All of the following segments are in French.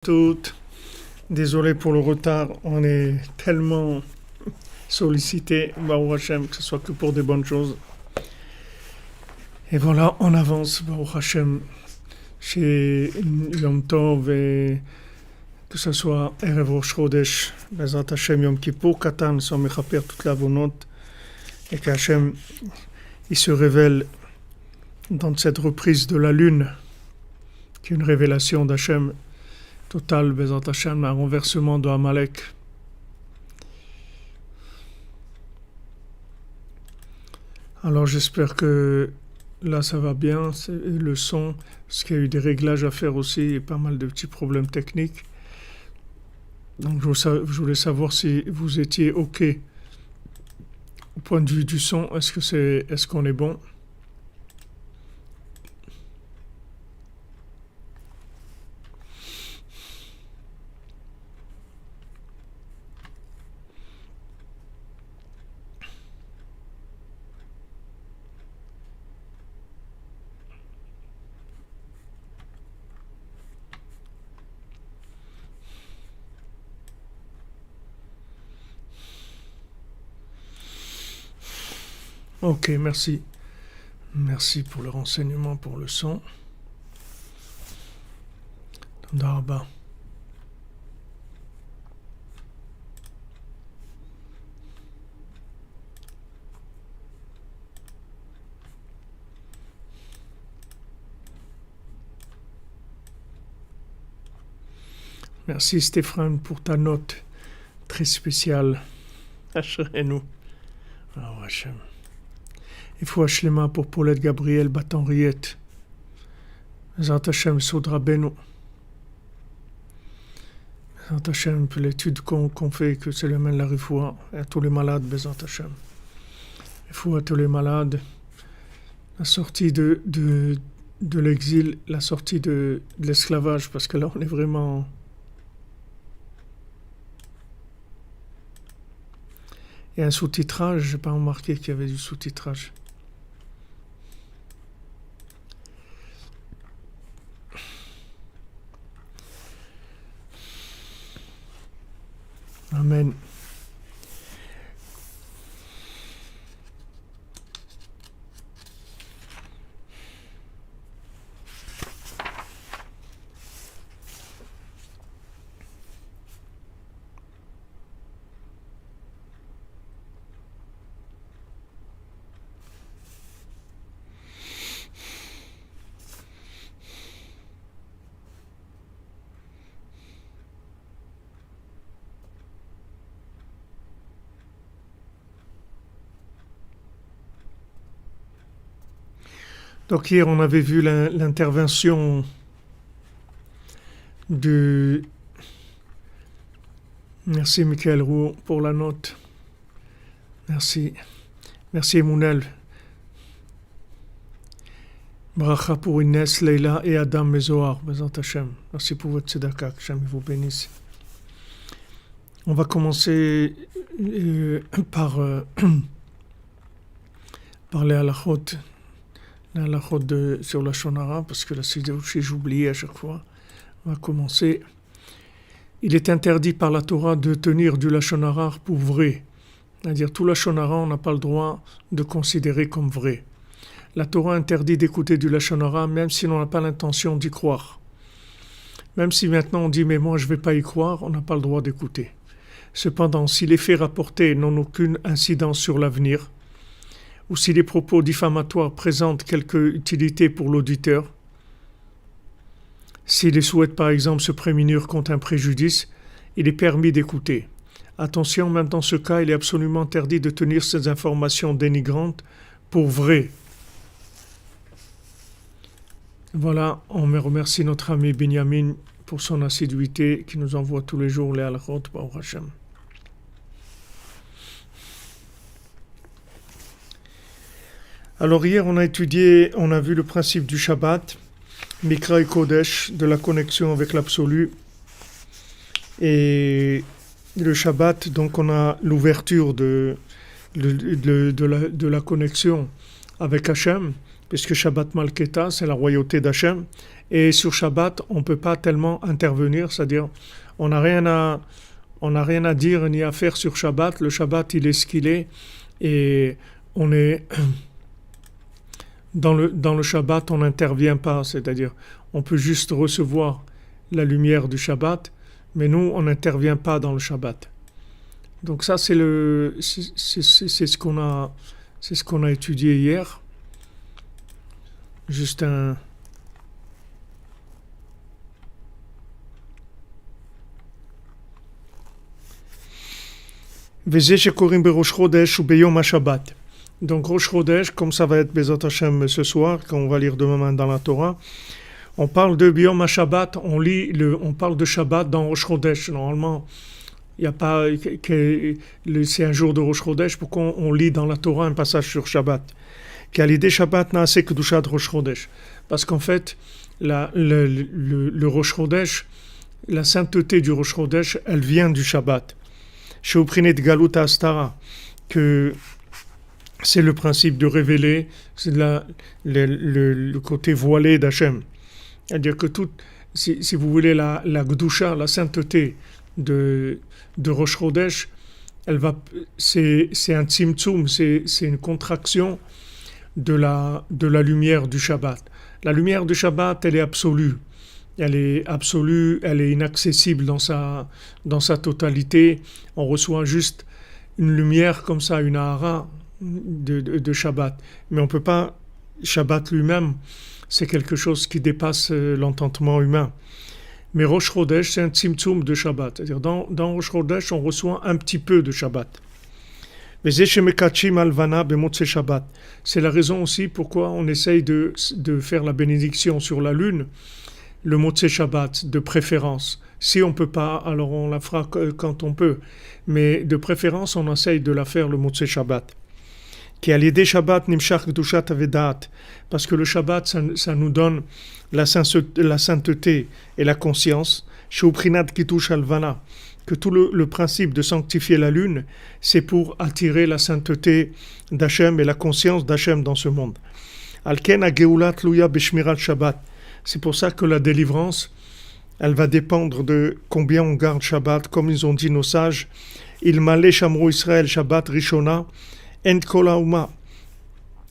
Toutes. Désolé pour le retard, on est tellement sollicité, Baruch Hashem, que ce soit que pour des bonnes choses. Et voilà, on avance, Baruch Hashem, chez Yom Tov et que ce soit Erev Rosh Chodesh, Bezrat Hashem, Yom Kippur, Katan, sans mechaper toute la bonnote, et qu'Hashem, il se révèle dans cette reprise de la lune, qui est une révélation d'Hashem, total, Bezrat Hashem, un renversement de Amalek. Alors j'espère que là ça va bien, le son, parce qu'il y a eu des réglages à faire aussi, et pas mal de petits problèmes techniques. Donc je voulais savoir si vous étiez OK au point de vue du son, est-ce qu'on est bon? Ok, merci. Merci pour le renseignement, pour le son. D'Arba. Merci Stéphane pour ta note très spéciale. Ashrenu. Ah, Hachem. Il faut Hashlema pour Paulette Gabriel Bat-Henriette. Bezrat Hashem Soudra Beno. Bezrat Hashem, l'étude qu'on fait, que c'est le même la refoua, à tous les malades, Bezrat Hashem. Il faut à tous les malades, la sortie de l'exil, la sortie de l'esclavage, parce que là on est vraiment... Il y a un sous-titrage, je n'ai pas remarqué qu'il y avait du sous-titrage. Amen. Donc hier, on avait vu l'intervention du... Merci Michael Roux pour la note. Merci. Merci Emounel. Bracha pour Inès, Leila et Adam Mezohar. Bezrat Hashem. Merci pour votre tzedaka. Que Hashem vous bénisse. On va commencer par les halachot. La halachot sur la Shonara, parce que là c'est j'oublie à chaque fois. On va commencer. Il est interdit par la Torah de tenir du Lashon Hara pour vrai. C'est-à-dire tout Lashon Hara, on n'a pas le droit de considérer comme vrai. La Torah interdit d'écouter du Lashon Hara même si on n'a pas l'intention d'y croire. Même si maintenant on dit mais moi je ne vais pas y croire, on n'a pas le droit d'écouter. Cependant, si les faits rapportés n'ont aucune incidence sur l'avenir, ou si les propos diffamatoires présentent quelque utilité pour l'auditeur, s'il souhaite par exemple se prémunir contre un préjudice, il est permis d'écouter. Attention, même dans ce cas, il est absolument interdit de tenir ces informations dénigrantes pour vraies. Voilà, on me remercie notre ami Binyamin pour son assiduité qui nous envoie tous les jours les halachot, Baruch Hashem. Alors hier, on a vu le principe du Shabbat, Mikra et Kodesh, de la connexion avec l'absolu. Et le Shabbat, donc on a l'ouverture de la connexion avec Hachem, puisque Shabbat Malketa, c'est la royauté d'Hachem, Et sur Shabbat, on ne peut pas tellement intervenir, c'est-à-dire on n'a rien à, on n'a rien à dire ni à faire sur Shabbat. Le Shabbat, il est ce qu'il est. Et on est dans le Shabbat, on n'intervient pas, c'est-à-dire on peut juste recevoir la lumière du Shabbat, mais nous, on n'intervient pas dans le Shabbat. Donc ça, c'est ce qu'on a étudié hier. Juste un... וזה שקוראים בראש חודש וביום השבת. Donc Rosh Chodesh, comme ça va être Bezat Hashem ce soir, quand on va lire demain dans la Torah, on parle de Biyom HaShabbat, on parle de Shabbat dans Rosh Chodesh. Normalement, il n'y a pas c'est un jour de Rosh Chodesh, pourquoi on lit dans la Torah un passage sur Shabbat? Qu'à l'idée Shabbat n'a assez que Kedushat Rosh Chodesh. Parce qu'en fait, le Rosh Chodesh, la sainteté du Rosh Chodesh, elle vient du Shabbat. Chez Uprinet Galut Astara, que c'est le principe de révéler, c'est le côté voilé d'Hachem. C'est-à-dire que si vous voulez la Gdusha, la sainteté de Rosh Chodesh, c'est un tzimtzum, c'est une contraction de la lumière du Shabbat. La lumière du Shabbat, elle est absolue. Elle est absolue, elle est inaccessible dans sa totalité. On reçoit juste une lumière comme ça, une ahara de Shabbat. Mais on ne peut pas, Shabbat lui-même, c'est quelque chose qui dépasse l'entendement humain. Mais Rosh Chodesh, c'est un tzimtzum de Shabbat. C'est-à-dire dans Rosh Chodesh, on reçoit un petit peu de Shabbat. C'est la raison aussi pourquoi on essaye de faire la bénédiction sur la lune, le Motzei Shabbat, de préférence. Si on ne peut pas, alors on la fera quand on peut. Mais de préférence, on essaye de la faire le Motzei Shabbat. Qui à l'idée Shabbat nimshach kedushat avedat, parce que le Shabbat, ça nous donne la sainteté et la conscience. Sheuprinat kitush alvana, que tout le principe de sanctifier la lune, c'est pour attirer la sainteté d'Hachem et la conscience d'Hachem dans ce monde. Alken ageulat luya beshmirat Shabbat. C'est pour ça que la délivrance, elle va dépendre de combien on garde Shabbat, comme ils ont dit nos sages. Il malé shamru Israël Shabbat rishona en kol hauma.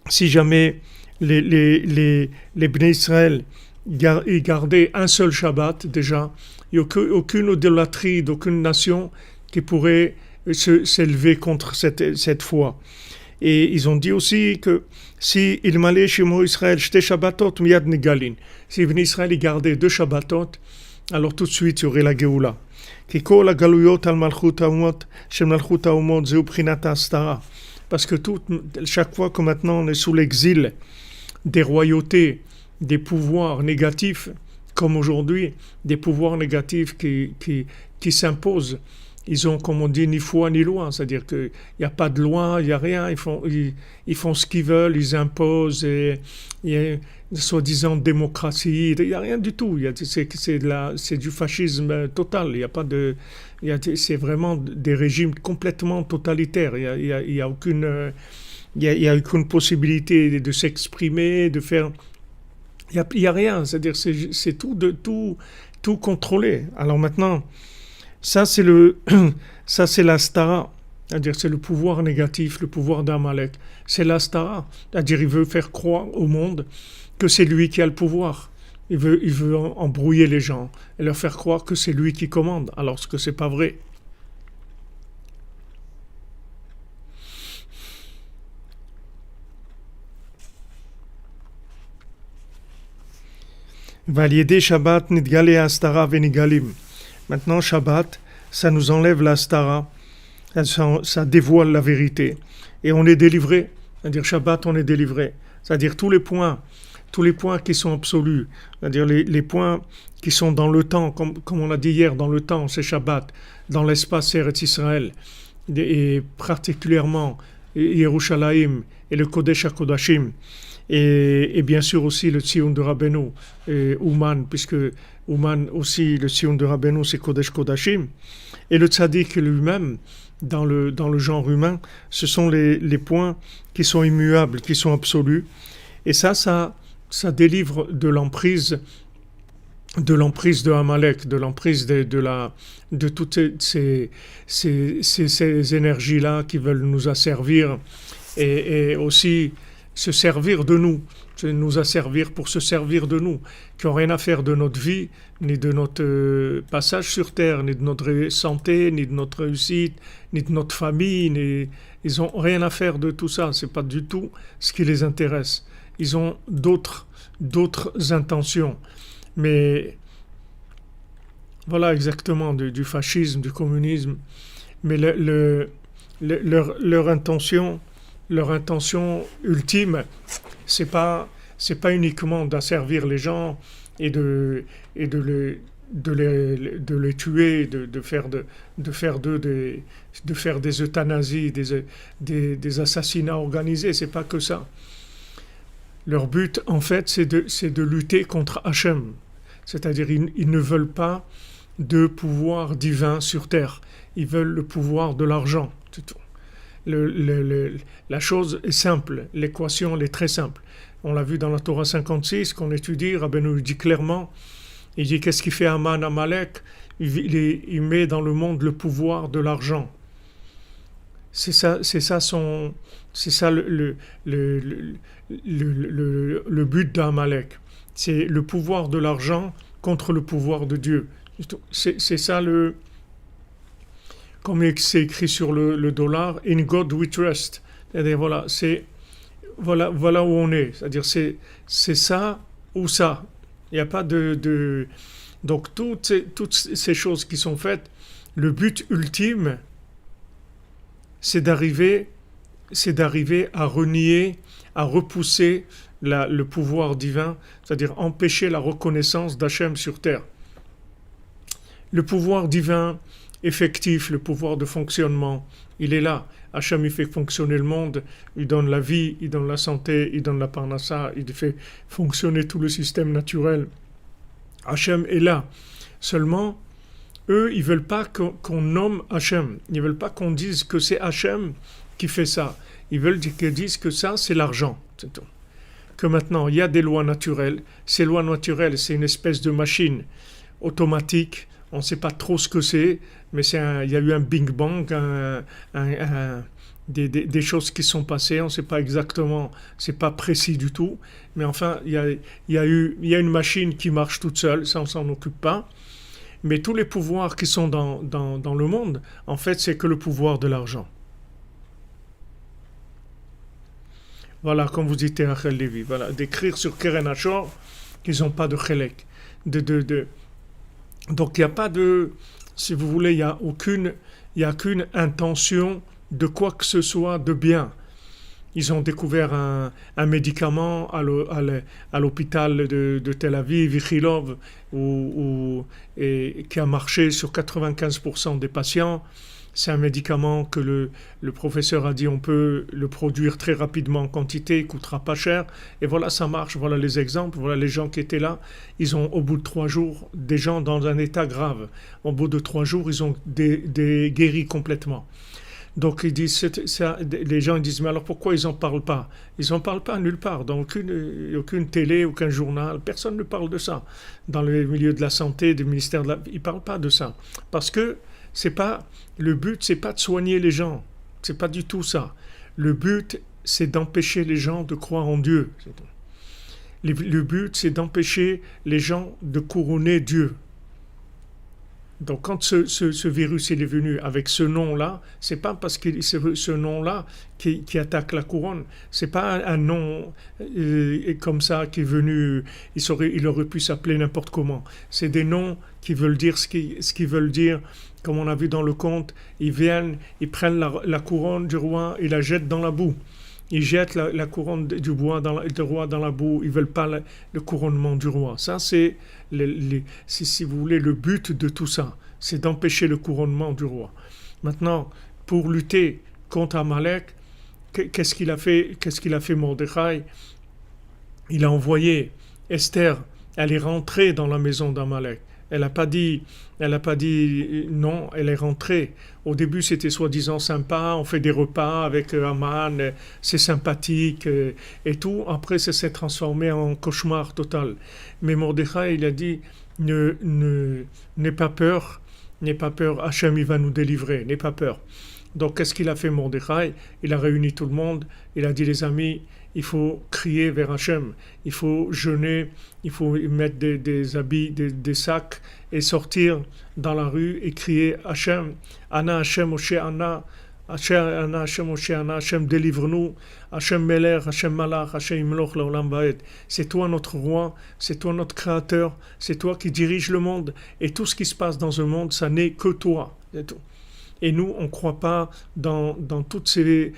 Si jamais les Bnei Israël gardaient un seul Shabbat, déjà, il n'y a aucune idolâtrie d'aucune nation qui pourrait s'élever contre cette foi. Et ils ont dit aussi que si il malé shemru Israël shte Shabbatot miyad negalin, si Bnei Israël gardait 2 Shabbatot, alors tout de suite il y aurait la Géoula. Ki kol hagaluyot al malchut haumot shel malchut haumot zeu prinat hastara. Parce que chaque fois que maintenant on est sous l'exil des royautés, des pouvoirs négatifs, comme aujourd'hui, des pouvoirs négatifs qui s'imposent, ils ont, comme on dit, ni foi ni loi, c'est-à-dire qu'il n'y a pas de loi, il n'y a rien, ils font ce qu'ils veulent, ils imposent, et il y a une soi-disant démocratie, il n'y a rien du tout, c'est du fascisme total, il n'y a pas de... c'est vraiment des régimes complètement totalitaires, il y a aucune possibilité de s'exprimer, de faire... Il y a rien, c'est-à-dire c'est tout contrôlé. Alors maintenant, ça c'est la stara, c'est-à-dire c'est le pouvoir négatif, le pouvoir d'Amalek. C'est la stara, c'est-à-dire il veut faire croire au monde que c'est lui qui a le pouvoir. Il veut embrouiller les gens et leur faire croire que c'est lui qui commande, alors que c'est pas vrai. Valiédé Shabbat nidgalé astara venigalim. Maintenant, Shabbat, ça nous enlève la stara, ça dévoile la vérité. Et on est délivré. C'est-à-dire, Shabbat, on est délivré. C'est-à-dire, tous les points qui sont absolus, c'est-à-dire les points qui sont dans le temps, comme on l'a dit hier, dans le temps, c'est Shabbat, dans l'espace Eretz Israël, et particulièrement Yerushalayim et le Kodesh HaKodashim, et bien sûr aussi le Tzion de Rabbeinu, Ouman, puisque Ouman aussi, le Tzion de Rabbeinu, c'est Kodesh Kodashim, et le Tzadik lui-même, dans le genre humain, ce sont les points qui sont immuables, qui sont absolus, et ça délivre de l'emprise de l'emprise de Amalek, de l'emprise de toutes ces énergies-là qui veulent nous asservir et aussi se servir de nous, nous asservir pour se servir de nous, qui n'ont rien à faire de notre vie, ni de notre passage sur terre, ni de notre santé, ni de notre réussite, ni de notre famille, ils n'ont rien à faire de tout ça, c'est pas du tout ce qui les intéresse. Ils ont d'autres intentions. Mais voilà exactement du fascisme, du communisme. Mais leur intention ultime, c'est pas uniquement d'asservir les gens et de les tuer, de faire des euthanasies, des assassinats organisés. C'est pas que ça. Leur but, en fait, c'est de lutter contre Hachem. C'est-à-dire, ils ne veulent pas de pouvoir divin sur terre. Ils veulent le pouvoir de l'argent. C'est tout. La chose est simple. L'équation, elle est très simple. On l'a vu dans la Torah 56, qu'on étudie. Rabbeinu nous dit clairement, il dit qu'est-ce qu'il fait Aman Amalek? Il met dans le monde le pouvoir de l'argent. C'est ça le but d'Amalek. C'est le pouvoir de l'argent contre le pouvoir de Dieu. C'est ça comme c'est écrit sur le dollar, in God we trust. C'est-à-dire, voilà où on est. C'est-à-dire c'est ça ou ça. Il n'y a pas donc toutes ces choses qui sont faites, le but ultime, c'est d'arriver à renier, à repousser le pouvoir divin, c'est-à-dire empêcher la reconnaissance d'Hachem sur terre. Le pouvoir divin effectif, le pouvoir de fonctionnement, il est là. Hachem, il fait fonctionner le monde, il donne la vie, il donne la santé, il donne la parnassa, il fait fonctionner tout le système naturel. Hachem est là. Seulement, eux, ils ne veulent pas qu'on nomme Hachem. Ils ne veulent pas qu'on dise que c'est Hachem qui fait ça. Ils veulent qu'ils disent que ça, c'est l'argent. C'est tout. Que maintenant, il y a des lois naturelles. Ces lois naturelles, c'est une espèce de machine automatique. On ne sait pas trop ce que c'est, mais il y a eu un Big Bang, des choses qui sont passées. On ne sait pas exactement, c'est pas précis du tout. Mais enfin, il y a une machine qui marche toute seule, ça on s'en occupe pas. Mais tous les pouvoirs qui sont dans le monde, en fait, c'est que le pouvoir de l'argent. Voilà, comme vous dites, Rachel Lévi, voilà, d'écrire sur Keren Hachor qu'ils n'ont pas de chélek. Donc il n'y a pas si vous voulez, il n'y a aucune intention de quoi que ce soit de bien. Ils ont découvert un médicament à l'hôpital de Tel Aviv, Ichilov, qui a marché sur 95% des patients. C'est un médicament que le professeur a dit on peut le produire très rapidement en quantité, il ne coûtera pas cher. Et voilà, ça marche. Voilà les exemples. Voilà les gens qui étaient là. Ils ont, au bout de 3 jours, des gens dans un état grave. Au bout de 3 jours, ils ont des guéris complètement. Donc ils disent, les gens disent, mais alors pourquoi ils n'en parlent pas? Ils n'en parlent pas nulle part, dans aucune télé, aucun journal, personne ne parle de ça. Dans le milieu de la santé, du ministère ils ne parlent pas de ça. Parce que le but, c'est pas de soigner les gens, c'est pas du tout ça. Le but, c'est d'empêcher les gens de croire en Dieu. Le but, c'est d'empêcher les gens de couronner Dieu. Donc quand ce virus il est venu avec ce nom-là, c'est pas parce que c'est ce nom-là qui attaque la couronne. C'est pas un nom comme ça qui est venu. Il aurait pu s'appeler n'importe comment. C'est des noms qui veulent dire ce qu'ils veulent dire. Comme on a vu dans le conte, ils viennent, ils prennent la couronne du roi et la jettent dans la boue. Ils jettent la couronne du roi dans la boue. Ils veulent pas le couronnement du roi. Ça, c'est si vous voulez, le but de tout ça. C'est d'empêcher le couronnement du roi. Maintenant, pour lutter contre Amalek, qu'est-ce qu'il a fait Mordechai? Il a envoyé Esther. Elle est rentrée dans la maison d'Amalek. Elle n'a pas dit non, elle est rentrée. Au début, c'était soi-disant sympa, on fait des repas avec Aman, c'est sympathique et tout. Après, ça s'est transformé en cauchemar total. Mais Mordechai, il a dit, n'aie pas peur, n'aie pas peur, Hachem il va nous délivrer, n'aie pas peur. Donc qu'est-ce qu'il a fait Mordechai? Il a réuni tout le monde, il a dit les amis, il faut crier vers Hachem, il faut jeûner, il faut mettre des habits, des sacs et sortir dans la rue et crier Hachem, Anna Hachem Moshe Anna, Hachem Moshe Anna, Hachem délivre-nous, Hachem Meler, Hachem Malach, Hachem Imloch Laolam Vaed. C'est toi notre roi, c'est toi notre créateur, c'est toi qui dirige le monde et tout ce qui se passe dans un monde, ça n'est que toi, c'est tout. Et nous, on ne croit pas dans tous ces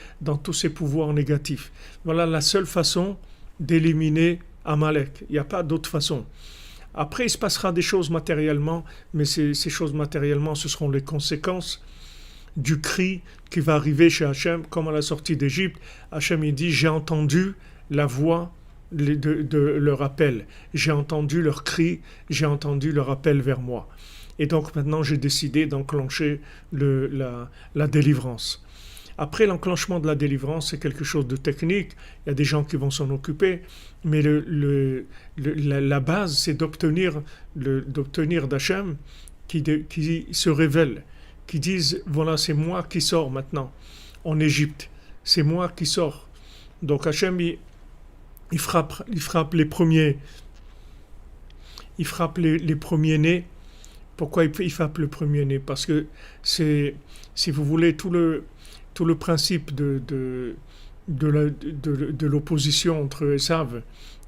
pouvoirs négatifs. Voilà la seule façon d'éliminer Amalek. Il n'y a pas d'autre façon. Après, il se passera des choses matériellement, mais ces choses matériellement, ce seront les conséquences du cri qui va arriver chez Hachem, comme à la sortie d'Égypte. Hachem, il dit, j'ai entendu la voix de leur appel. J'ai entendu leur cri, j'ai entendu leur appel vers moi. Et donc maintenant, j'ai décidé d'enclencher la délivrance. Après l'enclenchement de la délivrance, c'est quelque chose de technique. Il y a des gens qui vont s'en occuper. Mais la base, c'est d'obtenir d'Hachem qui se révèle, qui disent, voilà, c'est moi qui sors maintenant en Égypte. C'est moi qui sors. Donc Hachem, il frappe les premiers. Il frappe les premiers-nés. Pourquoi il frappe le premier-né? Parce que c'est, si vous voulez, tout le principe de l'opposition entre Esav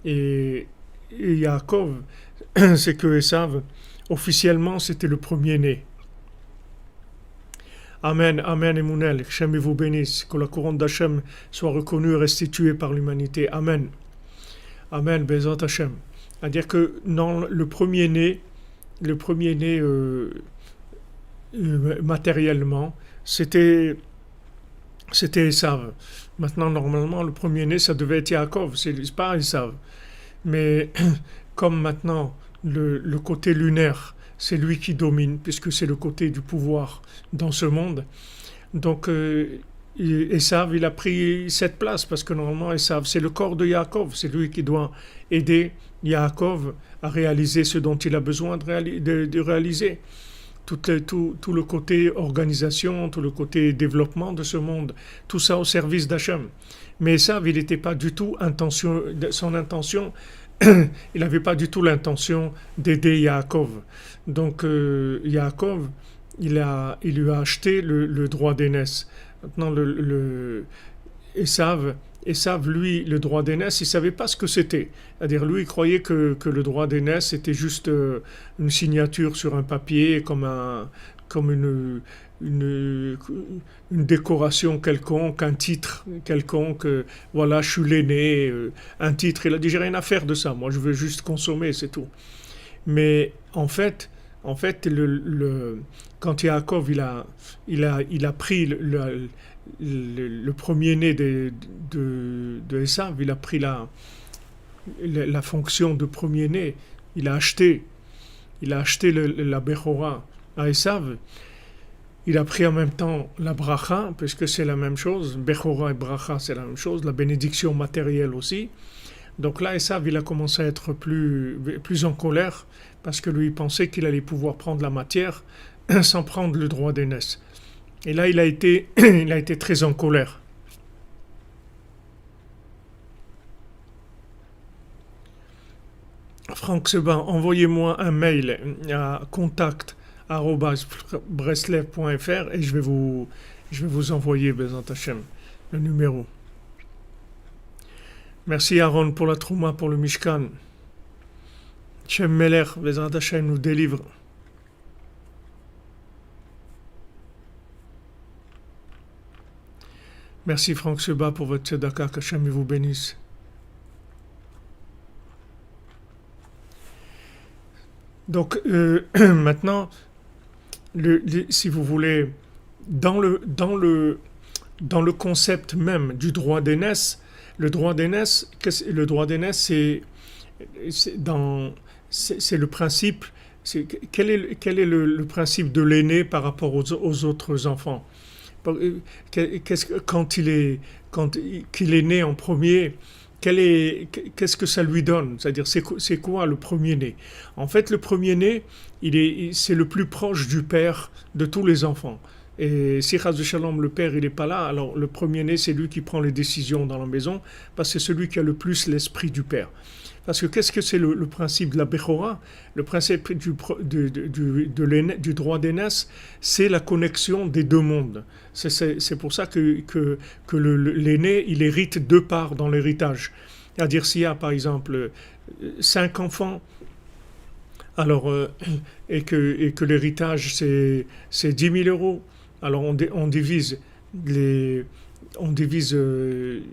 et Yaakov, c'est que Esav, officiellement, c'était le premier-né. Amen, Amen, Emunel, Hachem vous bénisse, que la couronne d'Hachem soit reconnue et restituée par l'humanité. Amen. Amen, Bezat Hachem. C'est-à-dire que dans le premier-né, matériellement, c'était Esav. Maintenant, normalement, le premier-né, ça devait être Yaakov, c'est pas Esav. Mais comme maintenant, le côté lunaire, c'est lui qui domine, puisque c'est le côté du pouvoir dans ce monde. Donc, Esav, il a pris cette place, parce que normalement, Esav, c'est le corps de Yaakov, c'est lui qui doit aider Yaakov à réaliser ce dont il a besoin de réaliser. Tout le côté organisation, tout le côté développement de ce monde, tout ça au service d'Hachem. Mais Esav, il n'était pas du tout son intention, il n'avait pas du tout l'intention d'aider Yaakov. Donc Yaakov, il lui a acheté le droit d'aînesse. Maintenant, Esav, lui, le droit d'aînesse, il ne savait pas ce que c'était. C'est-à-dire, lui, il croyait que le droit d'aînesse, c'était juste une signature sur un papier, comme une décoration quelconque, un titre quelconque. Voilà, je suis l'aîné, un titre. Il a dit, j'ai rien à faire de ça. Moi, je veux juste consommer, c'est tout. Mais en fait, quand Yaakov il a pris le premier-né de Esav, il a pris la fonction de premier-né, il a acheté la Bechora à Esav, il a pris en même temps la Bracha, puisque c'est la même chose, Bechora et Bracha c'est la même chose, la bénédiction matérielle aussi. Donc là, Esav, il a commencé à être plus en colère, parce que lui, il pensait qu'il allait pouvoir prendre la matière sans prendre le droit d'aînesse. Et là, il a été très en colère. Franck Seban, envoyez-moi un mail à contact@breslev.fr et je vais vous envoyer, Bezat Hachem, le numéro. Merci Aaron pour la trouma, pour le Mishkan. Shem Meler, Bezat Hachem nous délivre. Merci Franck Seba pour votre tzedaka, qu'Hachem vous bénisse. Donc maintenant, si vous voulez, dans le concept même du droit d'aînesse, le droit d'aînesse, c'est le principe. Quel est le principe de l'aîné par rapport aux autres enfants? Quand il est né en premier, qu'est-ce que ça lui donne? C'est-à-dire, c'est quoi le premier-né? En fait, le premier-né, c'est le plus proche du père de tous les enfants. Et si Chas de Shalom, le père, il n'est pas là, alors le premier-né, c'est lui qui prend les décisions dans la maison, parce que c'est celui qui a le plus l'esprit du père. Parce que qu'est-ce que c'est le principe de la Bechora? Le principe du droit d'aînesse, c'est la connexion des deux mondes. C'est pour ça que l'aîné, il hérite deux parts dans l'héritage. C'est-à-dire s'il y a par exemple 5 enfants, alors, et que l'héritage c'est 10 000 euros, alors on divise les, on divise 10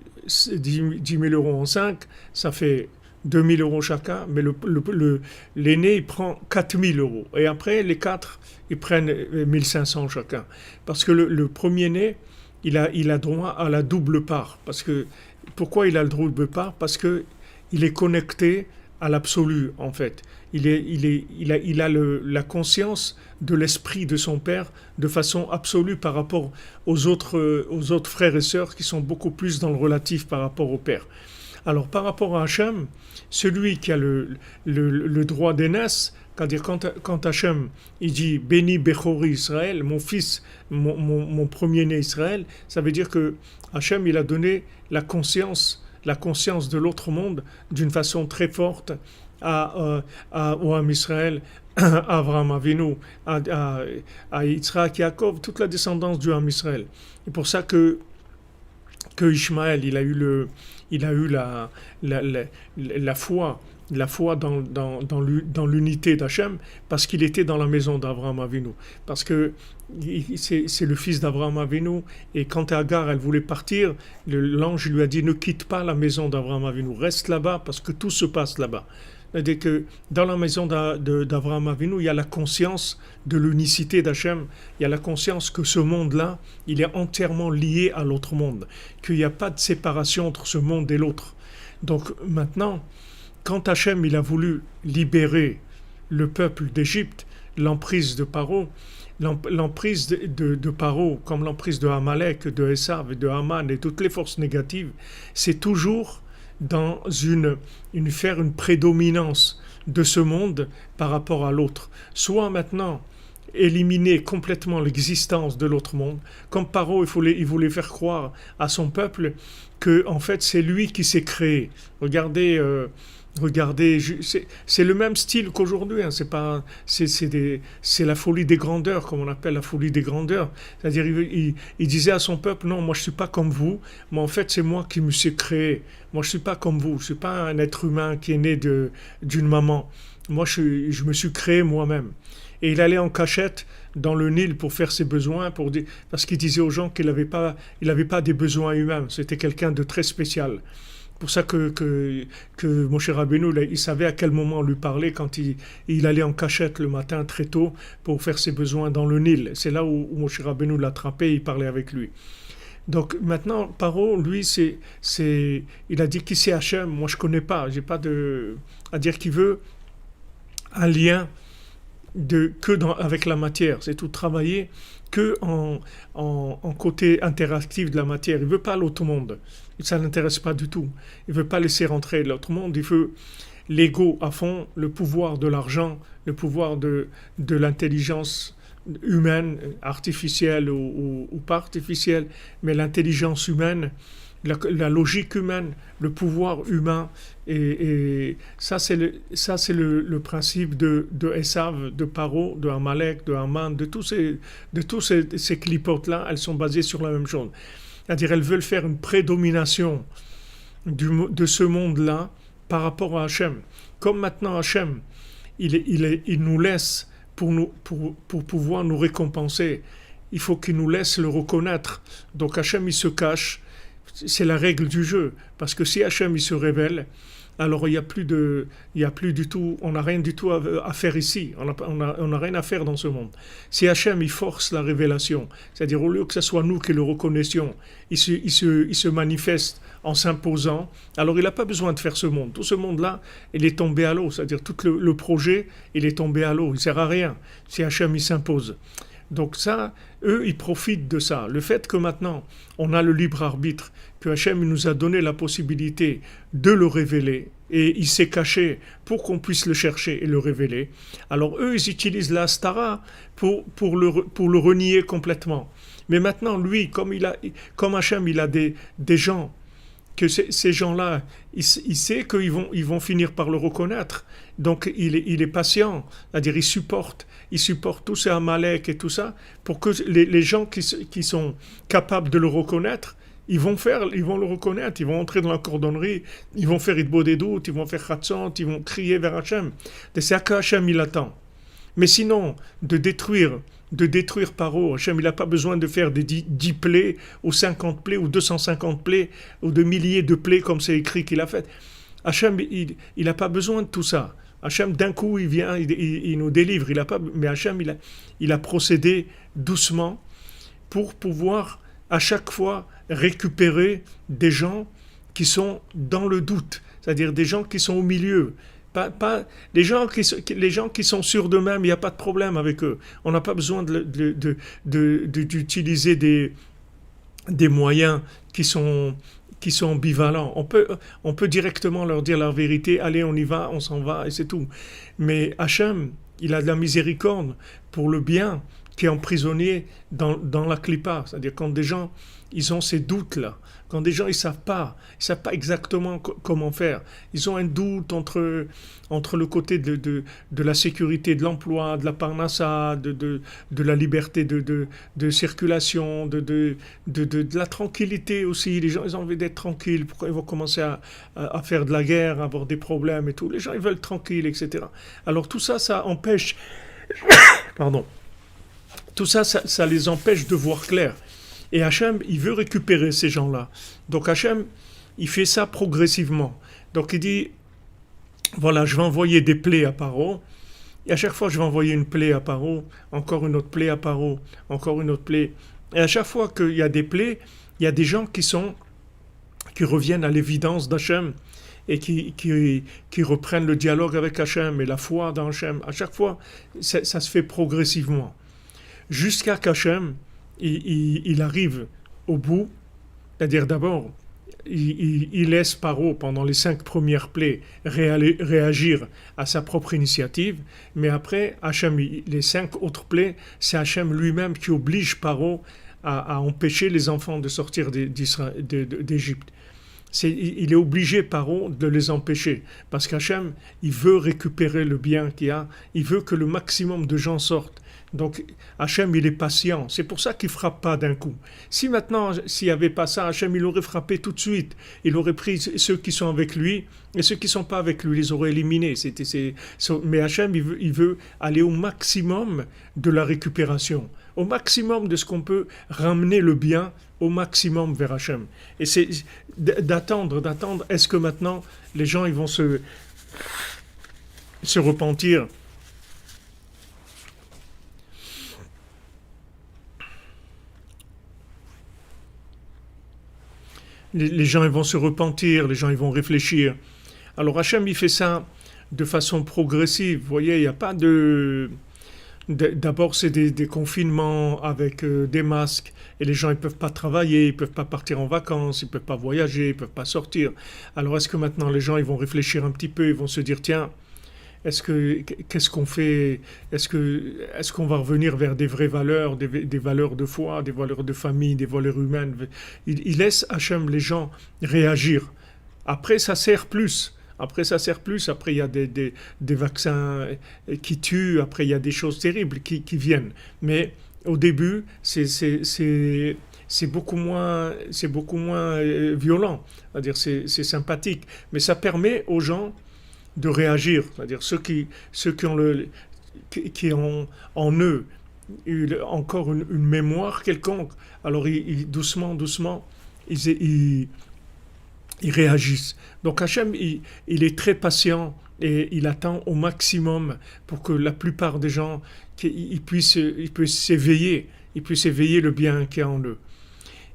000 euros en 5, ça fait 2 000 euros chacun, mais l'aîné il prend 4 000 euros. Et après, les quatre, ils prennent 1 500 chacun. Parce que le premier-né, il a droit à la double part. Pourquoi il a le double part? Parce qu'il est connecté à l'absolu, en fait. Il a la conscience de l'esprit de son père de façon absolue par rapport aux autres frères et sœurs qui sont beaucoup plus dans le relatif par rapport au père. Alors, par rapport à Hachem, celui qui a le droit d'aînesse, c'est-à-dire quand Hachem il dit béni Bechori Israël, mon fils, mon premier-né Israël, ça veut dire que Hachem il a donné la conscience de l'autre monde d'une façon très forte au Ham Israël, à Avraham Avinu, à Yitzhak, Yaakov, toute la descendance du Ham Israël. C'est pour ça que Ishmaël il a eu la foi dans l'unité d'Hachem, parce qu'il était dans la maison d'Avraham Avinu. Parce que c'est le fils d'Avraham Avinu, et quand Agar elle voulait partir, l'ange lui a dit ne quitte pas la maison d'Avraham Avinu, reste là-bas parce que tout se passe là-bas. C'est-à-dire que dans la maison d'Avraham Avinu, il y a la conscience de l'unicité d'Hachem, il y a la conscience que ce monde-là, il est entièrement lié à l'autre monde, qu'il n'y a pas de séparation entre ce monde et l'autre. Donc maintenant, quand Hachem il a voulu libérer le peuple d'Égypte, l'emprise de Paro, l'emprise de Paro, comme l'emprise de Amalek, de Esav, de Haman et toutes les forces négatives, c'est toujours dans faire une prédominance de ce monde par rapport à l'autre. Soit maintenant éliminer complètement l'existence de l'autre monde, comme Paro il voulait faire croire à son peuple que en fait c'est lui qui s'est créé. Regardez, c'est le même style qu'aujourd'hui. C'est la folie des grandeurs, comme on appelle la folie des grandeurs. C'est-à-dire, il disait à son peuple, non, moi je suis pas comme vous, mais en fait c'est moi qui me suis créé. Moi je suis pas comme vous, je suis pas un être humain qui est né d'une maman. Moi je me suis créé moi-même. Et il allait en cachette dans le Nil pour faire ses besoins, parce qu'il disait aux gens qu'il n'avait pas des besoins humains. C'était quelqu'un de très spécial. Pour ça que Moshe Rabbeinu, il savait à quel moment lui parler quand il allait en cachette le matin très tôt pour faire ses besoins dans le Nil. C'est là où Moshe Rabbeinu l'attrapait et il parlait avec lui. Donc maintenant, Paro, lui, il a dit qui c'est Hachem. Moi, je connais pas. J'ai pas à dire qu'il veut un lien avec la matière. C'est tout travailler que en côté interactif de la matière. Il veut pas l'autre monde. Ça ne l'intéresse pas du tout. Il veut pas laisser rentrer l'autre monde. Il veut l'ego à fond, le pouvoir de l'argent, le pouvoir de l'intelligence humaine, artificielle ou pas artificielle, mais l'intelligence humaine, la logique humaine, le pouvoir humain. Et ça, c'est le principe de Esav, de Paro, de Amalek, de Haman, de tous ces clipotes-là. Elles sont basées sur la même chose. C'est-à-dire, elles veulent faire une prédomination de ce monde-là par rapport à Hachem. Comme maintenant Hachem, il nous laisse pour pouvoir nous récompenser. Il faut qu'il nous laisse le reconnaître. Donc Hachem, il se cache. C'est la règle du jeu. Parce que si Hachem, il se révèle, alors il y a plus du tout, on n'a rien du tout à faire ici. On n'a rien à faire dans ce monde. Si Hachem, il force la révélation, c'est-à-dire au lieu que ce soit nous qui le reconnaissions, il se manifeste en s'imposant, alors il n'a pas besoin de faire ce monde. Tout ce monde-là, il est tombé à l'eau. C'est-à-dire tout le projet, il est tombé à l'eau. Il ne sert à rien si Hachem, il s'impose. Donc ça, eux, ils profitent de ça. Le fait que maintenant, on a le libre arbitre, que Hachem nous a donné la possibilité de le révéler, et il s'est caché pour qu'on puisse le chercher et le révéler. Alors eux, ils utilisent la stara pour le renier complètement. Mais maintenant, lui, comme Hachem, il a des gens que ces gens-là, il sait qu'ils vont finir par le reconnaître. Donc il est patient, c'est-à-dire il supporte tous ces Amalek et tout ça, pour que les gens qui sont capables de le reconnaître, ils vont le reconnaître, ils vont entrer dans la cordonnerie, ils vont faire Idbo des doutes, ils vont faire Khatsant, ils vont crier vers Hachem. C'est ça que Hachem il attend. Mais sinon, de détruire Paro, Hachem, il n'a pas besoin de faire des 10 plaies, ou 50 plaies, ou 250 plaies, ou de milliers de plaies, comme c'est écrit qu'il a fait. Hachem, il n'a pas besoin de tout ça. Hachem, d'un coup, il vient, il nous délivre. Mais Hachem, il a procédé doucement pour pouvoir, à chaque fois, récupérer des gens qui sont dans le doute, c'est-à-dire des gens qui sont au milieu. Pas les gens qui sont sûrs d'eux-mêmes, il n'y a pas de problème avec eux. On n'a pas besoin d'utiliser des moyens qui sont ambivalents. On peut directement leur dire la vérité, allez, on y va, on s'en va, et c'est tout. Mais Hachem, il a de la miséricorde pour le bien qui est emprisonné dans la clipa. C'est-à-dire quand des gens, ils ont ces doutes-là, quand des gens, ils savent pas exactement comment faire. Ils ont un doute entre le côté de la sécurité de l'emploi, de la parnassa, de la liberté de circulation, de la tranquillité aussi. Les gens, ils ont envie d'être tranquilles. Pourquoi ils vont commencer à faire de la guerre, à avoir des problèmes et tout? Les gens, ils veulent tranquille, etc. Alors tout ça, ça empêche... Pardon. Tout ça, ça les empêche de voir clair. Et Hachem, il veut récupérer ces gens-là. Donc Hachem, il fait ça progressivement. Donc il dit, voilà, je vais envoyer des plaies à Paro. Et à chaque fois, je vais envoyer une plaie à Paro, encore une autre plaie à Paro, encore une autre plaie. Et à chaque fois qu'il y a des plaies, il y a des gens qui reviennent à l'évidence d'Hachem et qui reprennent le dialogue avec Hachem et la foi dans Hachem. À chaque fois, ça se fait progressivement. Jusqu'à qu'Hachem, il arrive au bout, c'est-à-dire d'abord, il laisse Paro, pendant les 5 premières plaies, réagir à sa propre initiative, mais après, Hachem, les 5 autres plaies, c'est Hachem lui-même qui oblige Paro à empêcher les enfants de sortir d'Égypte. Il est obligé, Paro, de les empêcher, parce qu'Hachem, il veut récupérer le bien qu'il y a, il veut que le maximum de gens sortent. Donc Hachem, il est patient. C'est pour ça qu'il ne frappe pas d'un coup. Si maintenant, s'il n'y avait pas ça, Hachem, il aurait frappé tout de suite. Il aurait pris ceux qui sont avec lui, et ceux qui ne sont pas avec lui, il les aurait éliminés. Mais Hachem, il veut aller au maximum de la récupération, au maximum de ce qu'on peut ramener le bien, au maximum vers Hachem. Et c'est d'attendre. Est-ce que maintenant, les gens, ils vont se repentir? Les gens ils vont se repentir, les gens ils vont réfléchir. Alors Hachem il fait ça de façon progressive. Vous voyez, il n'y a pas d'abord c'est des confinements avec des masques et les gens ils peuvent pas travailler, ils peuvent pas partir en vacances, ils peuvent pas voyager, ils peuvent pas sortir. Alors est-ce que maintenant les gens ils vont réfléchir un petit peu, ils vont se dire tiens, qu'est-ce qu'on fait? Est-ce qu'on va revenir vers des vraies valeurs, des valeurs de foi, des valeurs de famille, des valeurs humaines? Il laisse Hachem les gens réagir. Après, ça sert plus. Après, il y a des vaccins qui tuent. Après, il y a des choses terribles qui viennent. Mais au début, c'est beaucoup moins violent. C'est-à-dire, c'est sympathique. Mais ça permet aux gens de réagir, c'est-à-dire ceux qui ont en eux encore une mémoire quelconque, alors doucement, ils réagissent. Donc Hachem, il est très patient et il attend au maximum pour que la plupart des gens ils puissent s'éveiller, le bien qu'il y a en eux.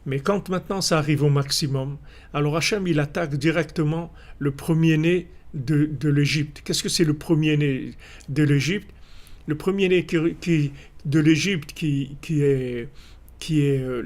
Mais quand maintenant ça arrive au maximum, alors Hachem, il attaque directement le premier-né de l'Égypte. Qu'est-ce que c'est le premier-né de l'Égypte? Le premier-né de l'Égypte qui est